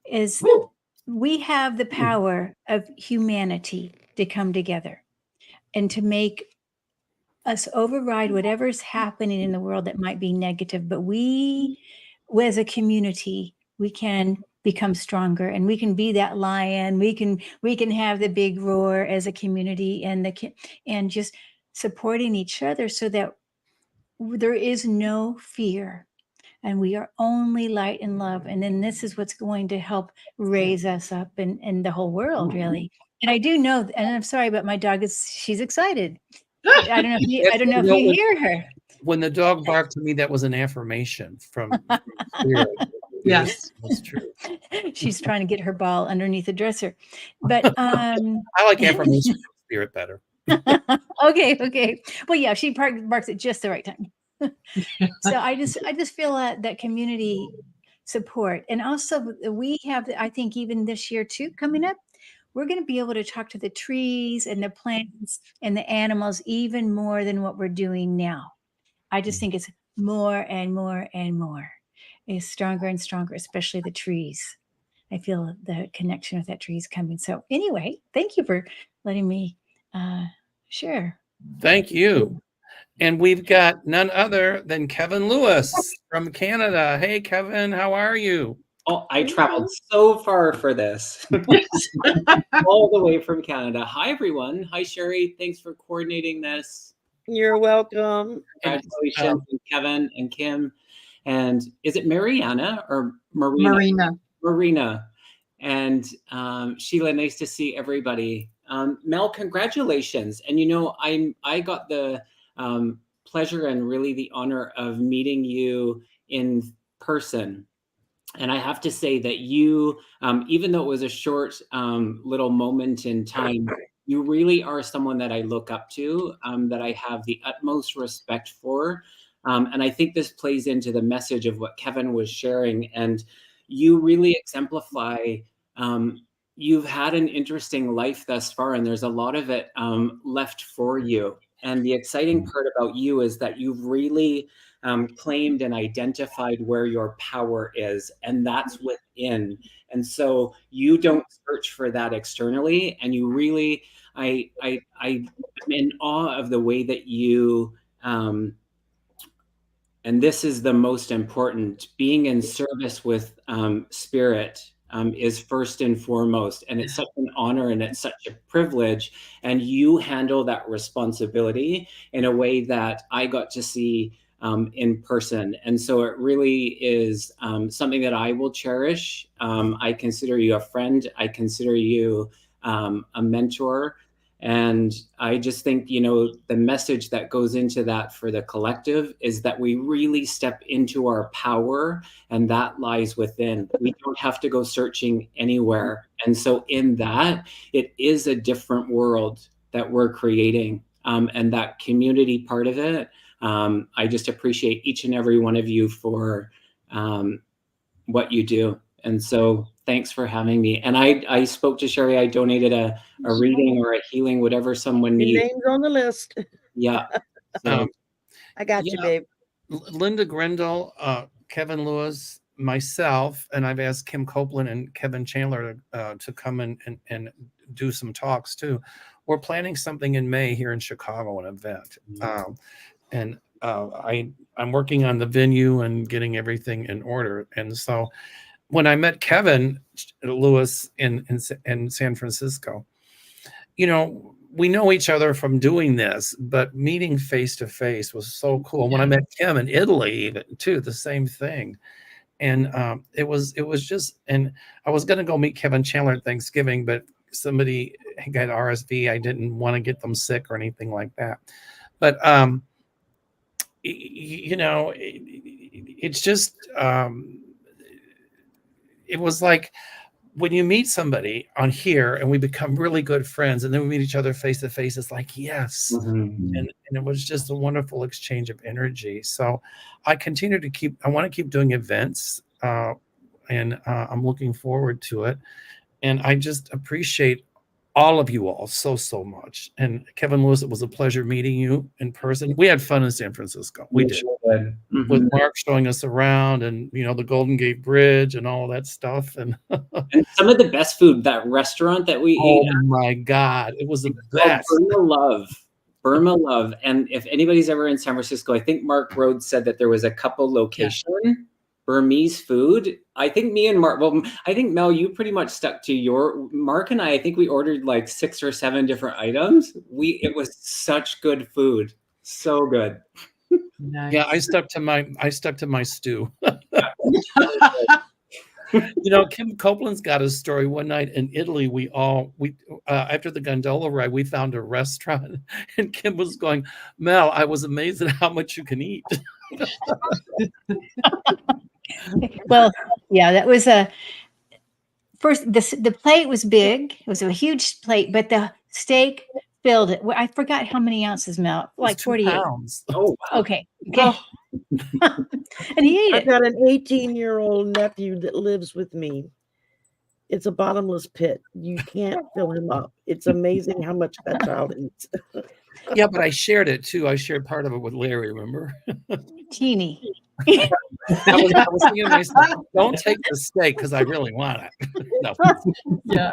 is we have the power of humanity to come together and to make us override whatever's happening in the world that might be negative. But we, as a community, we can become stronger, and we can be that lion. We can have the big roar as a community, and just supporting each other so that there is no fear, and we are only light and love. And then this is what's going to help raise us up in the whole world, really. And I do know, and I'm sorry, but my dog she's excited. I don't know if you hear her. When the dog barked to me, that was an affirmation from Spirit. Yes. That's true. She's trying to get her ball underneath the dresser. But I like affirmation from Spirit better. Okay. Well, yeah, she barks at just the right time. So I just feel that community support. And also we have, I think even this year too, coming up, we're going to be able to talk to the trees and the plants and the animals even more than what we're doing now. I just think it's more and more and more. It's stronger and stronger, especially the trees. I feel the connection with that tree is coming. So anyway, thank you for letting me share. Thank you. And we've got none other than Kevin Lewis from Canada. Hey, Kevin, how are you? Oh, I traveled so far for this, all the way from Canada. Hi, everyone. Hi, Sherry. Thanks for coordinating this. You're welcome. Congratulations, Kevin and Kim. And is it Mariana or Marina? Marina. And Sheila, nice to see everybody. Mel, congratulations. And you know, I got the pleasure and really the honor of meeting you in person. And I have to say that you, even though it was a short little moment in time, you really are someone that I look up to, that I have the utmost respect for. And I think this plays into the message of what Kevin was sharing. And you really exemplify, you've had an interesting life thus far, and there's a lot of it left for you. And the exciting part about you is that you've really claimed and identified where your power is, and that's within. And so you don't search for that externally, and you really, I'm in awe of the way that you, and this is the most important, being in service with Spirit is first and foremost. And it's such an honor and it's such a privilege. And you handle that responsibility in a way that I got to see in person. And so it really is something that I will cherish. I consider you a friend. I consider you a mentor. And I just think, you know, the message that goes into that for the collective is that we really step into our power, and that lies within. We don't have to go searching anywhere. And so in that, it is a different world that we're creating. And that community part of it, I just appreciate each and every one of you for what you do. And so thanks for having me. And I spoke to Sherry. I donated a reading or a healing, whatever someone needs. Your name's on the list. Yeah. So, I got you, babe. Linda Grindle, Kevin Lewis, myself, and I've asked Kim Copeland and Kevin Chandler to come and do some talks too. We're planning something in May here in Chicago, an event. And I'm working on the venue and getting everything in order. And so when I met Kevin Lewis in San Francisco, you know, we know each other from doing this, but meeting face to face was so cool. When I met Kim in Italy too, the same thing. And it was just, and I was going to go meet Kevin Chandler at Thanksgiving, but somebody got RSV. I didn't want to get them sick or anything like that. But, you know, it's just, it was like when you meet somebody on here and we become really good friends, and then we meet each other face to face, it's like, yes. And it was just a wonderful exchange of energy. So I want to keep doing events, and I'm looking forward to it. And I just appreciate all of you all so much. And Kevin Lewis, it was a pleasure meeting you in person. We had fun in San Francisco. We did. With Mark showing us around, and the Golden Gate Bridge and all that stuff. And And some of the best food, that restaurant that we ate. Oh my God, it was the best. Burma Love. And if anybody's ever in San Francisco, I think Mark Rhodes said that there was a couple location Burmese food. I think me and Mark, well, I think Mel, you pretty much stuck to Mark and I think we ordered like 6 or 7 different items. It was such good food. So good. Nice. Yeah, I stuck to my stew. Kim Copeland's got a story. One night in Italy, we after the gondola ride, we found a restaurant, and Kim was going, Mel, I was amazed at how much you can eat. Well, yeah, that was first, the plate was big. It was a huge plate, but the steak filled it. I forgot how many ounces, Mel. Like 48 pounds. Oh, wow. Okay. And he ate I've it. got an 18-year-old nephew that lives with me. It's a bottomless pit. You can't fill him up. It's amazing how much that child eats. Yeah, but I shared it too. I shared part of it with Larry, remember? Teeny. I was thinking to myself, don't take the steak because I really want it. No. Yeah.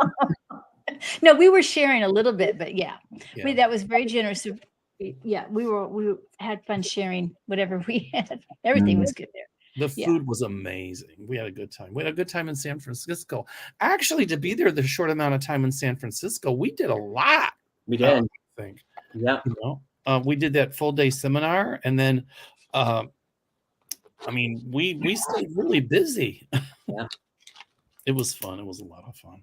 No, we were sharing a little bit, but yeah. Yeah. That was very generous. Yeah, we had fun sharing whatever we had. Everything was good there. The food was amazing. We had a good time. We had a good time in San Francisco. Actually, to be there the short amount of time in San Francisco, we did a lot. We did. I think. Yeah. We did that full day seminar, and then we stayed really busy. Yeah. It was fun. It was a lot of fun.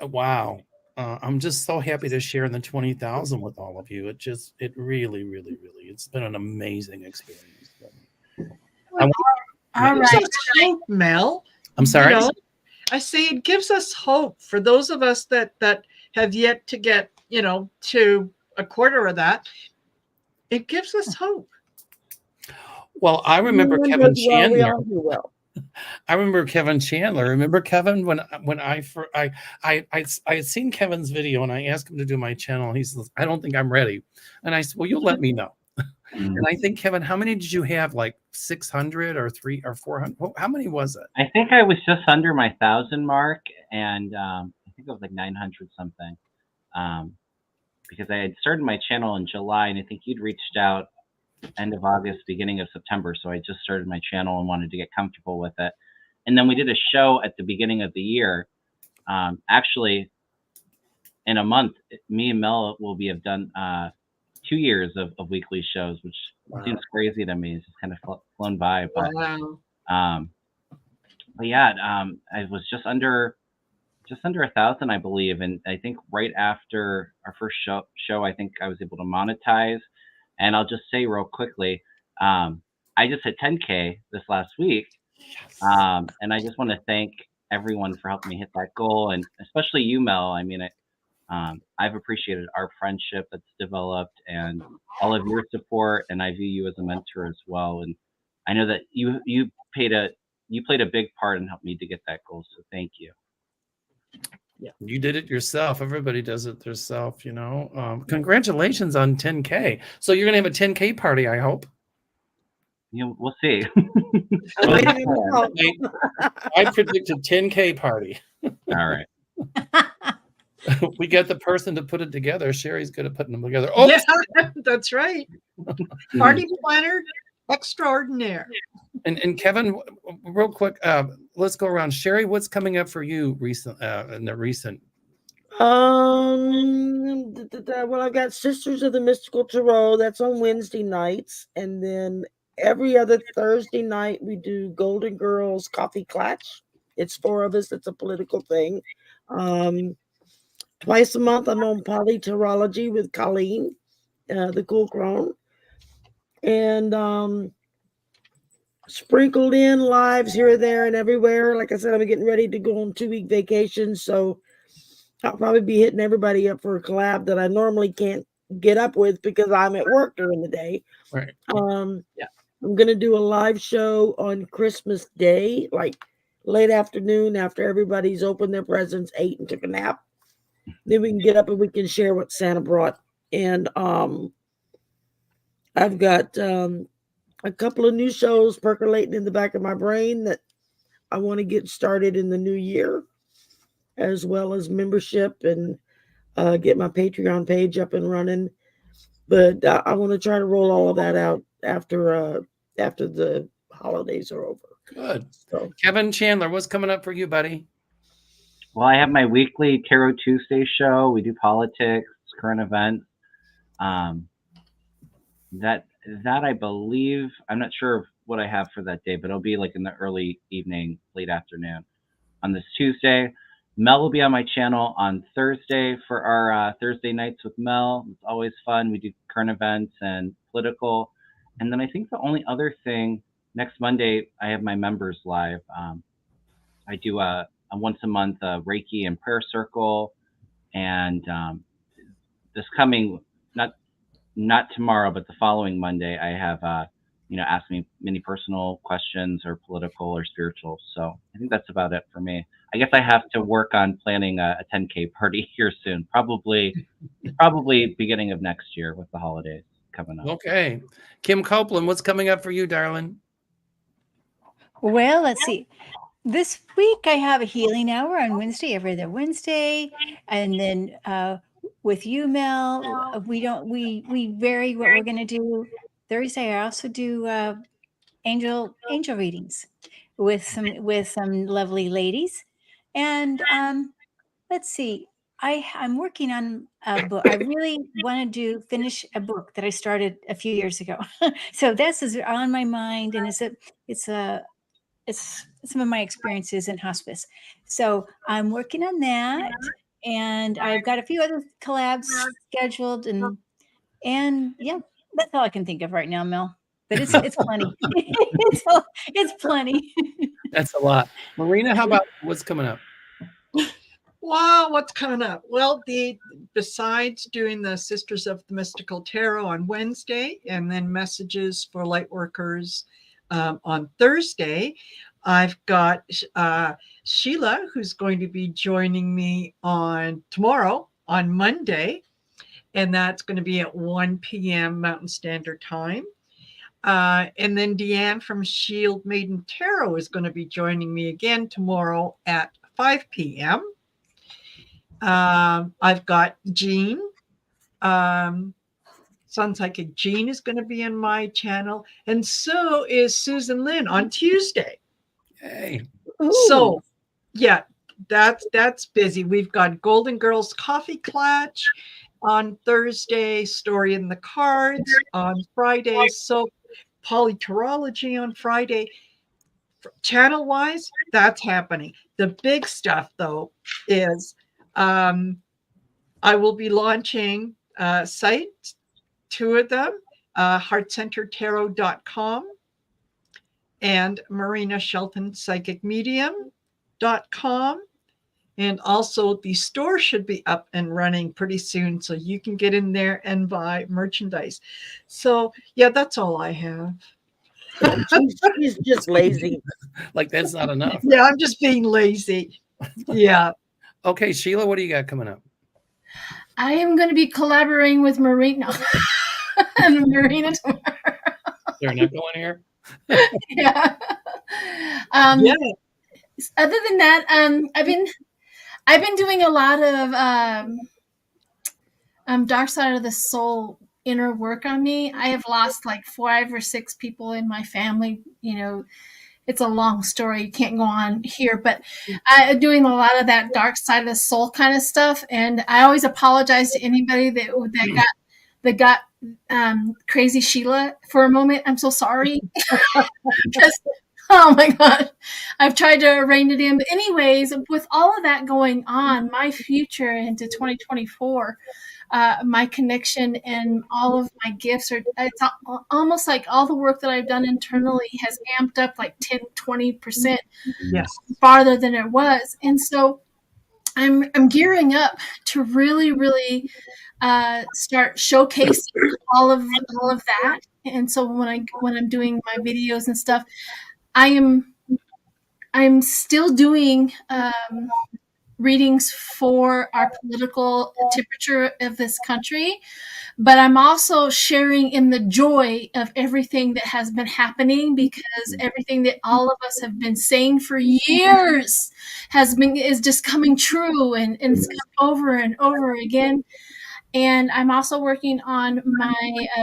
Wow. I'm just so happy to share in the 20,000 with all of you. It really, it's been an amazing experience. All right, Mel. I'm sorry. I say it gives us hope for those of us that have yet to get, to a quarter of that. It gives us hope. Well, I remember Kevin Chandler. I remember Kevin Chandler. Remember Kevin when I had seen Kevin's video and I asked him to do my channel, and he says, I don't think I'm ready. And I said, well, you'll let me know. And I think, Kevin, how many did you have? Like 600 or 300 or 400? How many was it? I think I was just under my 1,000 mark, and I think it was like 900 something. Because I had started my channel in July, and I think you'd reached out end of August, beginning of September. So I just started my channel and wanted to get comfortable with it. And then we did a show at the beginning of the year. Actually, in a month, me and Mel will have done 2 years of weekly shows, which seems crazy to me. It's just kind of flown by. But, but yeah, I was just under 1,000, I believe. And I think right after our first show, I think I was able to monetize. And I'll just say real quickly, I just hit 10K this last week. Yes. And I just want to thank everyone for helping me hit that goal. And especially you, Mel. I mean, I've appreciated our friendship that's developed and all of your support. And I view you as a mentor as well. And I know that you played a big part in helping me to get that goal. So thank you. Yeah, you did it yourself. Everybody does it themselves, Congratulations on 10K. So you're gonna have a 10K party, I hope. We'll see. I predicted 10K party. All right. We get the person to put it together. Sherry's good at putting them together. Oh, yeah, that's right. Party planner extraordinaire. And Kevin, real quick, let's go around. Sherry, what's coming up for you in the recent? Well, I've got Sisters of the Mystical Tarot. That's on Wednesday nights, and then every other Thursday night we do Golden Girls Coffee Clutch. It's 4 of us. It's a political thing. Twice a month I'm on Polytarology with Colleen, the Cool Crone. And sprinkled in lives here, there, and everywhere. Like I said, I'm getting ready to go on 2-week vacation, so I'll probably be hitting everybody up for a collab that I normally can't get up with because I'm at work during the day. Right. Yeah. I'm gonna do a live show on Christmas Day, like late afternoon after everybody's opened their presents, ate, and took a nap. Then we can get up and we can share what Santa brought. And I've got a couple of new shows percolating in the back of my brain that I want to get started in the new year, as well as membership and get my Patreon page up and running. But I want to try to roll all of that out after the holidays are over. Good. So, Kevin Chandler, what's coming up for you, buddy? Well, I have my weekly Tarot Tuesday show. We do politics, current events. That I believe, I'm not sure of what I have for that day, but it'll be like in the early evening, late afternoon on this Tuesday. Mel will be on my channel on Thursday for our Thursday nights with Mel. It's always fun. We do current events and political. And then I think the only other thing, next Monday, I have my members live. I do a once a month Reiki and prayer circle. And this coming, not tomorrow, but the following Monday, I have, ask me many personal questions or political or spiritual. So I think that's about it for me. I guess I have to work on planning a 10K party here soon, probably beginning of next year with the holidays coming up. Okay. Kim Copeland, what's coming up for you, darling? Well, let's see. This week I have a healing hour on Wednesday, every other Wednesday. And then with you, Mel, we vary what we're going to do. Thursday, I also do angel readings with some lovely ladies. And let's see, I'm working on a book. I really want to finish a book that I started a few years ago. So this is on my mind, and it's some of my experiences in hospice. So I'm working on that, and I've got a few other collabs scheduled, and yeah, that's all I can think of right now, Mel. But it's plenty. it's plenty. That's a lot. Marina, how about what's coming up? Wow, what's coming up? Well, besides doing the Sisters of the Mystical Tarot on Wednesday, and then messages for light workers on Thursday, I've got Sheila, who's going to be joining me tomorrow on Monday, and that's going to be at 1 p.m. Mountain Standard Time. And then Deanne from Shield Maiden Tarot is going to be joining me again tomorrow at 5 p.m. I've got Jean. Sun Psychic Jean is going to be on my channel. And so is Susan Lynn on Tuesday. Hey. So, yeah, that's busy. We've got Golden Girls Coffee Clutch on Thursday, Story in the Cards on Friday. So Polytarology on Friday. Channel-wise, that's happening. The big stuff, though, is I will be launching sites, 2 of them, heartcentertarot.com and Marina Shelton psychicmedium.com. And also the store should be up and running pretty soon, so you can get in there and buy merchandise. So yeah, that's all I have. She's just lazy. Like that's not enough. Yeah, I'm just being lazy. Yeah. Okay, Sheila, what do you got coming up? I am going to be collaborating with Marina and Marina tomorrow. They're not going here. Yeah. Yeah. Other than that, I've been doing a lot of dark side of the soul inner work on me. I have lost like 5 or 6 people in my family. You know, it's a long story. You can't go on here, but I'm doing a lot of that dark side of the soul kind of stuff. And I always apologize to anybody that got crazy Sheila for a moment. I'm so sorry. Because, oh my God, I've tried to rein it in. But anyways, with all of that going on, my future into 2024, my connection and all of my gifts are, it's almost like all the work that I've done internally has amped up like 10-20% farther than it was. And so I'm gearing up to really start showcasing all of that. And so when I'm doing my videos and stuff, I'm still doing readings for our political temperature of this country, but I'm also sharing in the joy of everything that has been happening, because everything that all of us have been saying for years is just coming true, and it's come over and over again. And I'm also working on my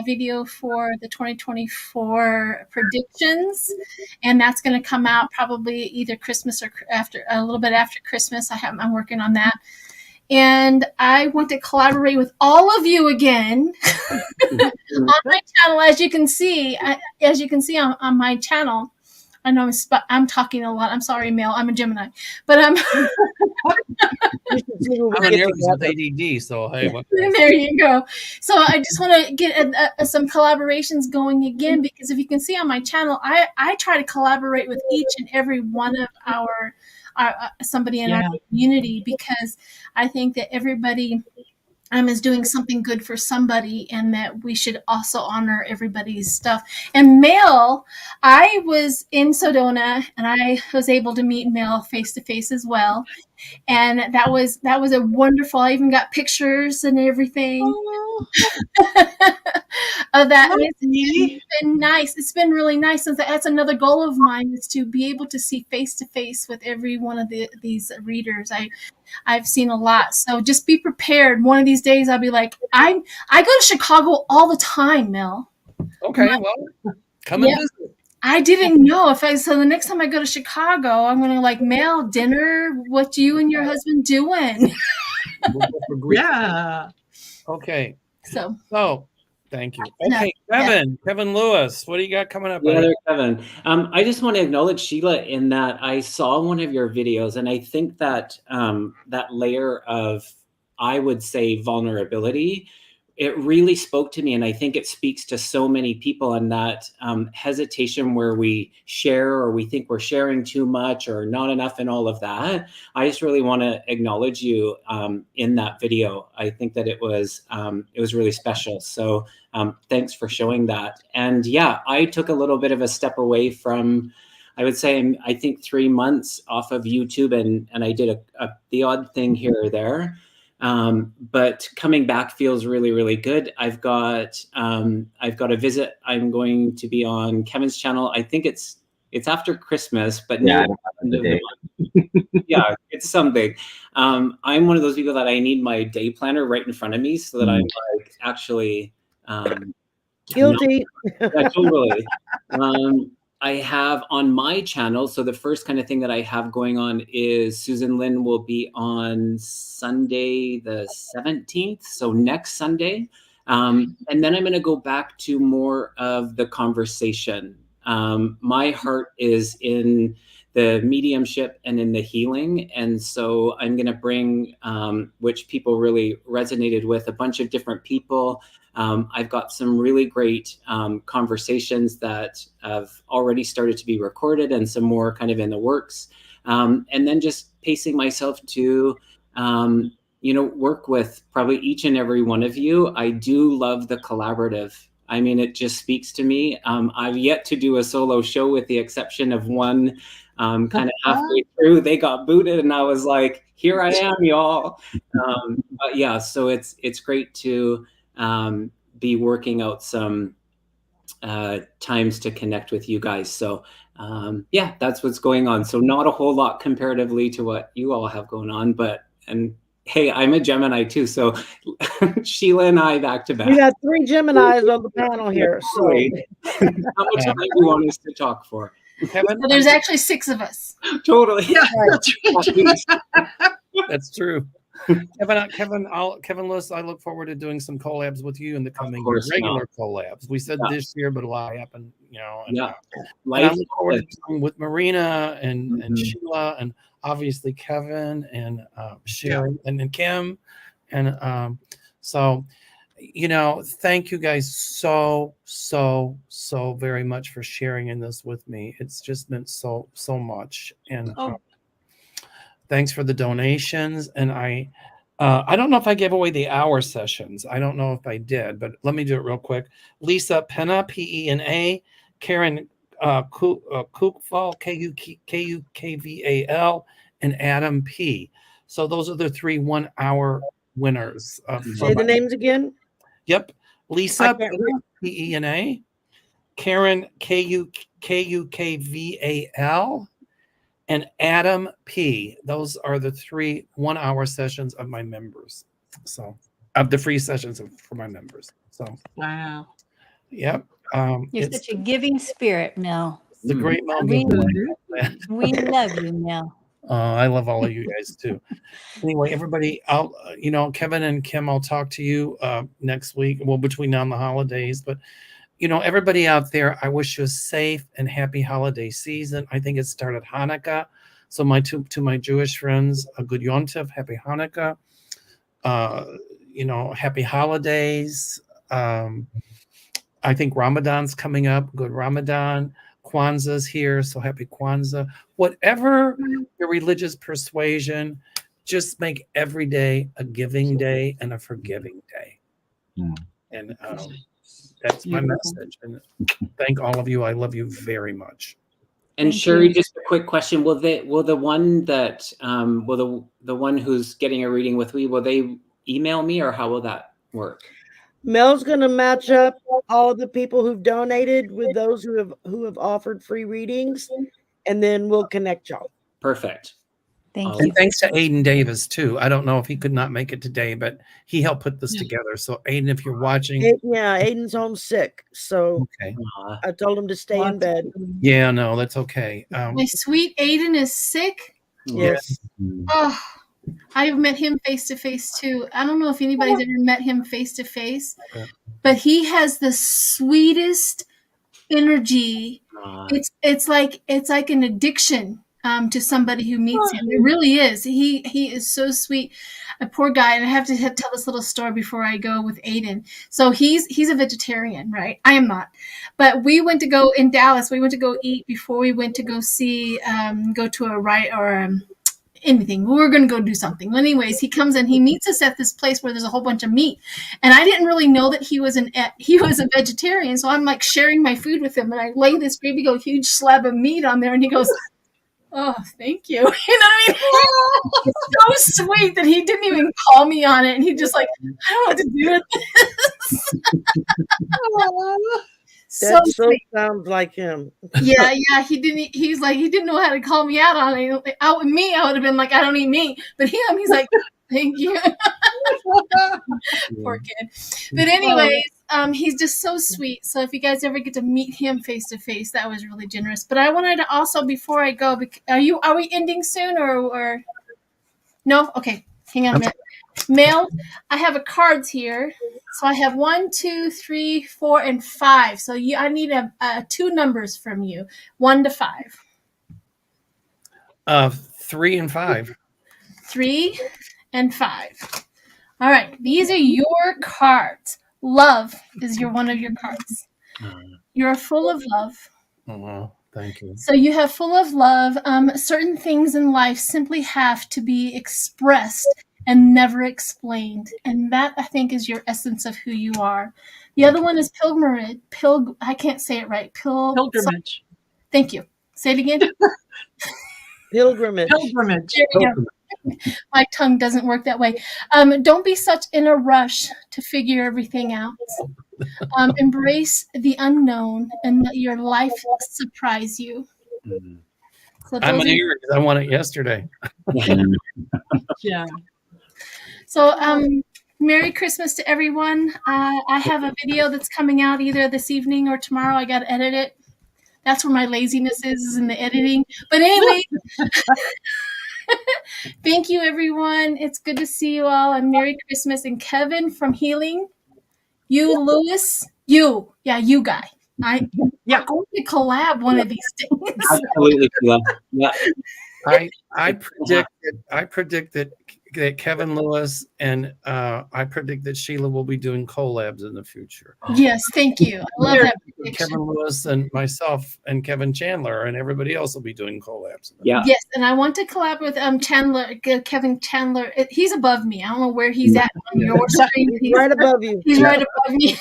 video for the 2024 predictions, and that's going to come out probably either Christmas or a little bit after Christmas. I'm working on that, and I want to collaborate with all of you again on my channel. As you can see on my channel. I know I'm talking a lot. I'm sorry, Mel. I'm a Gemini, but I'm an Aries with ADD, so hey, there you go. So I just want to get some collaborations going again, because if you can see on my channel, I try to collaborate with each and every one of our somebody in our community, because I think that everybody is doing something good for somebody, and that we should also honor everybody's stuff. And Mel, I was in Sedona, and I was able to meet Mel face to face as well, and that was a wonderful. I even got pictures and everything of that. It's been nice. It's been really nice. And that's another goal of mine, is to be able to see face to face with every one of these readers. I've seen a lot, so just be prepared. One of these days, I'll be like, I go to Chicago all the time, Mel. Okay, well, come and visit. I didn't know so the next time I go to Chicago, I'm going to Mel, dinner. What you and your husband doing? Yeah. Okay. So thank you. Okay, Kevin Lewis, what do you got coming up? Yeah, Kevin. I just want to acknowledge Sheila in that I saw one of your videos, and I think that that layer of, I would say, vulnerability, it really spoke to me, and I think it speaks to so many people. And that hesitation where we share, or we think we're sharing too much or not enough, and all of that. I just really want to acknowledge you in that video. I think that it was really special. So thanks for showing that. And yeah, I took a little bit of a step away from, I would say, I think 3 months off of YouTube, and I did the odd thing here or there. But coming back feels really, really good. I've got a visit. I'm going to be on Kevin's channel. I think it's after Christmas, but yeah, yeah, it's something. I'm one of those people that I need my day planner right in front of me, so that I'm actually guilty. Yeah, totally. I have on my channel, so the first kind of thing that I have going on is Susan Lynn will be on Sunday the 17th, so next Sunday. And then I'm going to go back to more of the conversation. My heart is in the mediumship and in the healing. And so I'm going to bring, which people really resonated with, a bunch of different people. I've got some really great conversations that have already started to be recorded, and some more kind of in the works. And then just pacing myself to, work with probably each and every one of you. I do love the collaborative. I mean, it just speaks to me. I've yet to do a solo show, with the exception of one kind of halfway through. They got booted, and I was like, here I am, y'all. But yeah, so it's great to be working out some times to connect with you guys. So yeah, that's what's going on. So not a whole lot comparatively to what you all have going on, and hey, I'm a Gemini too. So Sheila and I back to back. We got 3 Geminis on the panel here. So how much time do you want us to talk for? Well, there's actually 6 of us. Totally. Yeah, that's right. That's true. Kevin Lewis, I look forward to doing some collabs with you in the coming year. Regular collabs. We said this year, but a lot happened, And I look forward to doing with Marina and Sheila, and obviously Kevin and Sherry and Kim, and So, thank you guys so very much for sharing in this with me. It's just meant so much. And thanks for the donations. And I don't know if I gave away the hour sessions. I don't know if I did, but let me do it real quick. Lisa Pena, Pena, Karen Kukval, Kukval, and Adam P. So those are the 3 1-hour winners. Say the names again. Yep. Lisa Pena, Karen Kukval, and Adam P. Those are the 3 1-hour sessions of my members. So of the free sessions for my members. So wow. Yep. You're such a giving spirit, Mel. The great Mel. We love you, Mel. I love all of you guys too. Anyway, everybody, Kevin and Kim, I'll talk to you next week. Well, between now and the holidays, but everybody out there, I wish you a safe and happy holiday season. I think it started Hanukkah. So to my Jewish friends, a good Yontif, happy Hanukkah. Happy holidays. I think Ramadan's coming up. Good Ramadan. Kwanzaa's here, so happy Kwanzaa. Whatever your religious persuasion, just make every day a giving day and a forgiving day. And that's my message. And thank all of you. I love you very much. And Sherry, just a quick question: Will the one that the one who's getting a reading with me, will they email me, or how will that work? Mel's going to match up all the people who've donated with those who have offered free readings, and then we'll connect y'all. Perfect. Thank And you. thanks to Aiden Davis too. I don't know if he could not make it today, but he helped put this together. So Aiden, if you're watching, Aiden's homesick, so okay. I told him to stay in bed. Yeah, no, that's okay. My sweet Aiden is sick. Yes. Oh, I've met him face to face too. I don't know if anybody's ever met him face to face, but he has the sweetest energy. It's like an addiction to somebody who meets him. It really is. He is so sweet. A poor guy, and I have to tell this little story before I go with Aiden. So he's a vegetarian, right? I am not. But we went to go in Dallas. We went to go eat before we went to go see go to a anything. We were going to go do something. Anyways, he comes in, he meets us at this place where there's a whole bunch of meat. And I didn't really know that he was a vegetarian. So I'm like sharing my food with him, and I lay this great big old huge slab of meat on there, and he goes, "Oh, thank you." You know what I mean? It's so sweet that he didn't even call me on it. And he just like, I don't know what to do with this. That so sounds like him. Yeah. He didn't know how to call me out on it. Out with me, I would have been like, I don't eat meat. But him, he's like, thank you. Poor kid. But anyways, he's just so sweet. So if you guys ever get to meet him face to face, that was really generous. But I wanted to also, before I go, are we ending soon or no? Okay, hang on a minute. Mel, I have cards here. So I have 1, 2, 3, 4, and 5. So I need 2 numbers from you, 1 to 5. 3 and 5. 3 and 5. All right, these are your cards. Love is one of your cards. You're full of love. Oh, wow. Thank you. So you have full of love. Certain things in life simply have to be expressed and never explained. And that, I think, is your essence of who you are. The other one is pilgrimage. I can't say it right. Pilgrimage. Thank you. Say it again. Pilgrimage. There we go. My tongue doesn't work that way. Don't be such in a rush to figure everything out. Embrace the unknown and let your life surprise you. So I'm here because I want it yesterday. Yeah. So, Merry Christmas to everyone. I have a video that's coming out either this evening or tomorrow. I got to edit it. That's where my laziness is in the editing. But anyway, thank you, everyone. It's good to see you all. And Merry Christmas. And Kevin from Healing, you, Lewis, you guy. Yeah. We're going to collab one of these days. Absolutely, Sheila. Yeah. I predict that Kevin Lewis and I predict that Sheila will be doing collabs in the future. Yes, thank you. I love that prediction. Kevin Lewis and myself and Kevin Chandler and everybody else will be doing collabs. Yeah. Yes, and I want to collab with Chandler, Kevin Chandler. He's above me. I don't know where he's at on your screen. He's right above you. He's right above me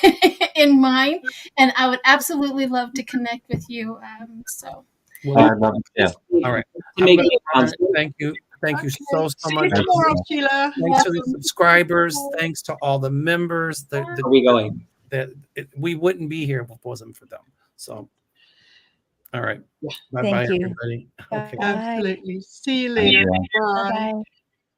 in mine, and I would absolutely love to connect with you. So. Well, I love it too. all right. Thank you. Thank you. Thank you Okay. so See much. you tomorrow, Sheila. Thanks to the subscribers. Thanks to all the members. Where are we going? We wouldn't be here if it wasn't for them. So, all right. Bye bye, Thank you. everybody. Okay. Absolutely. See you later. Bye. Bye-bye.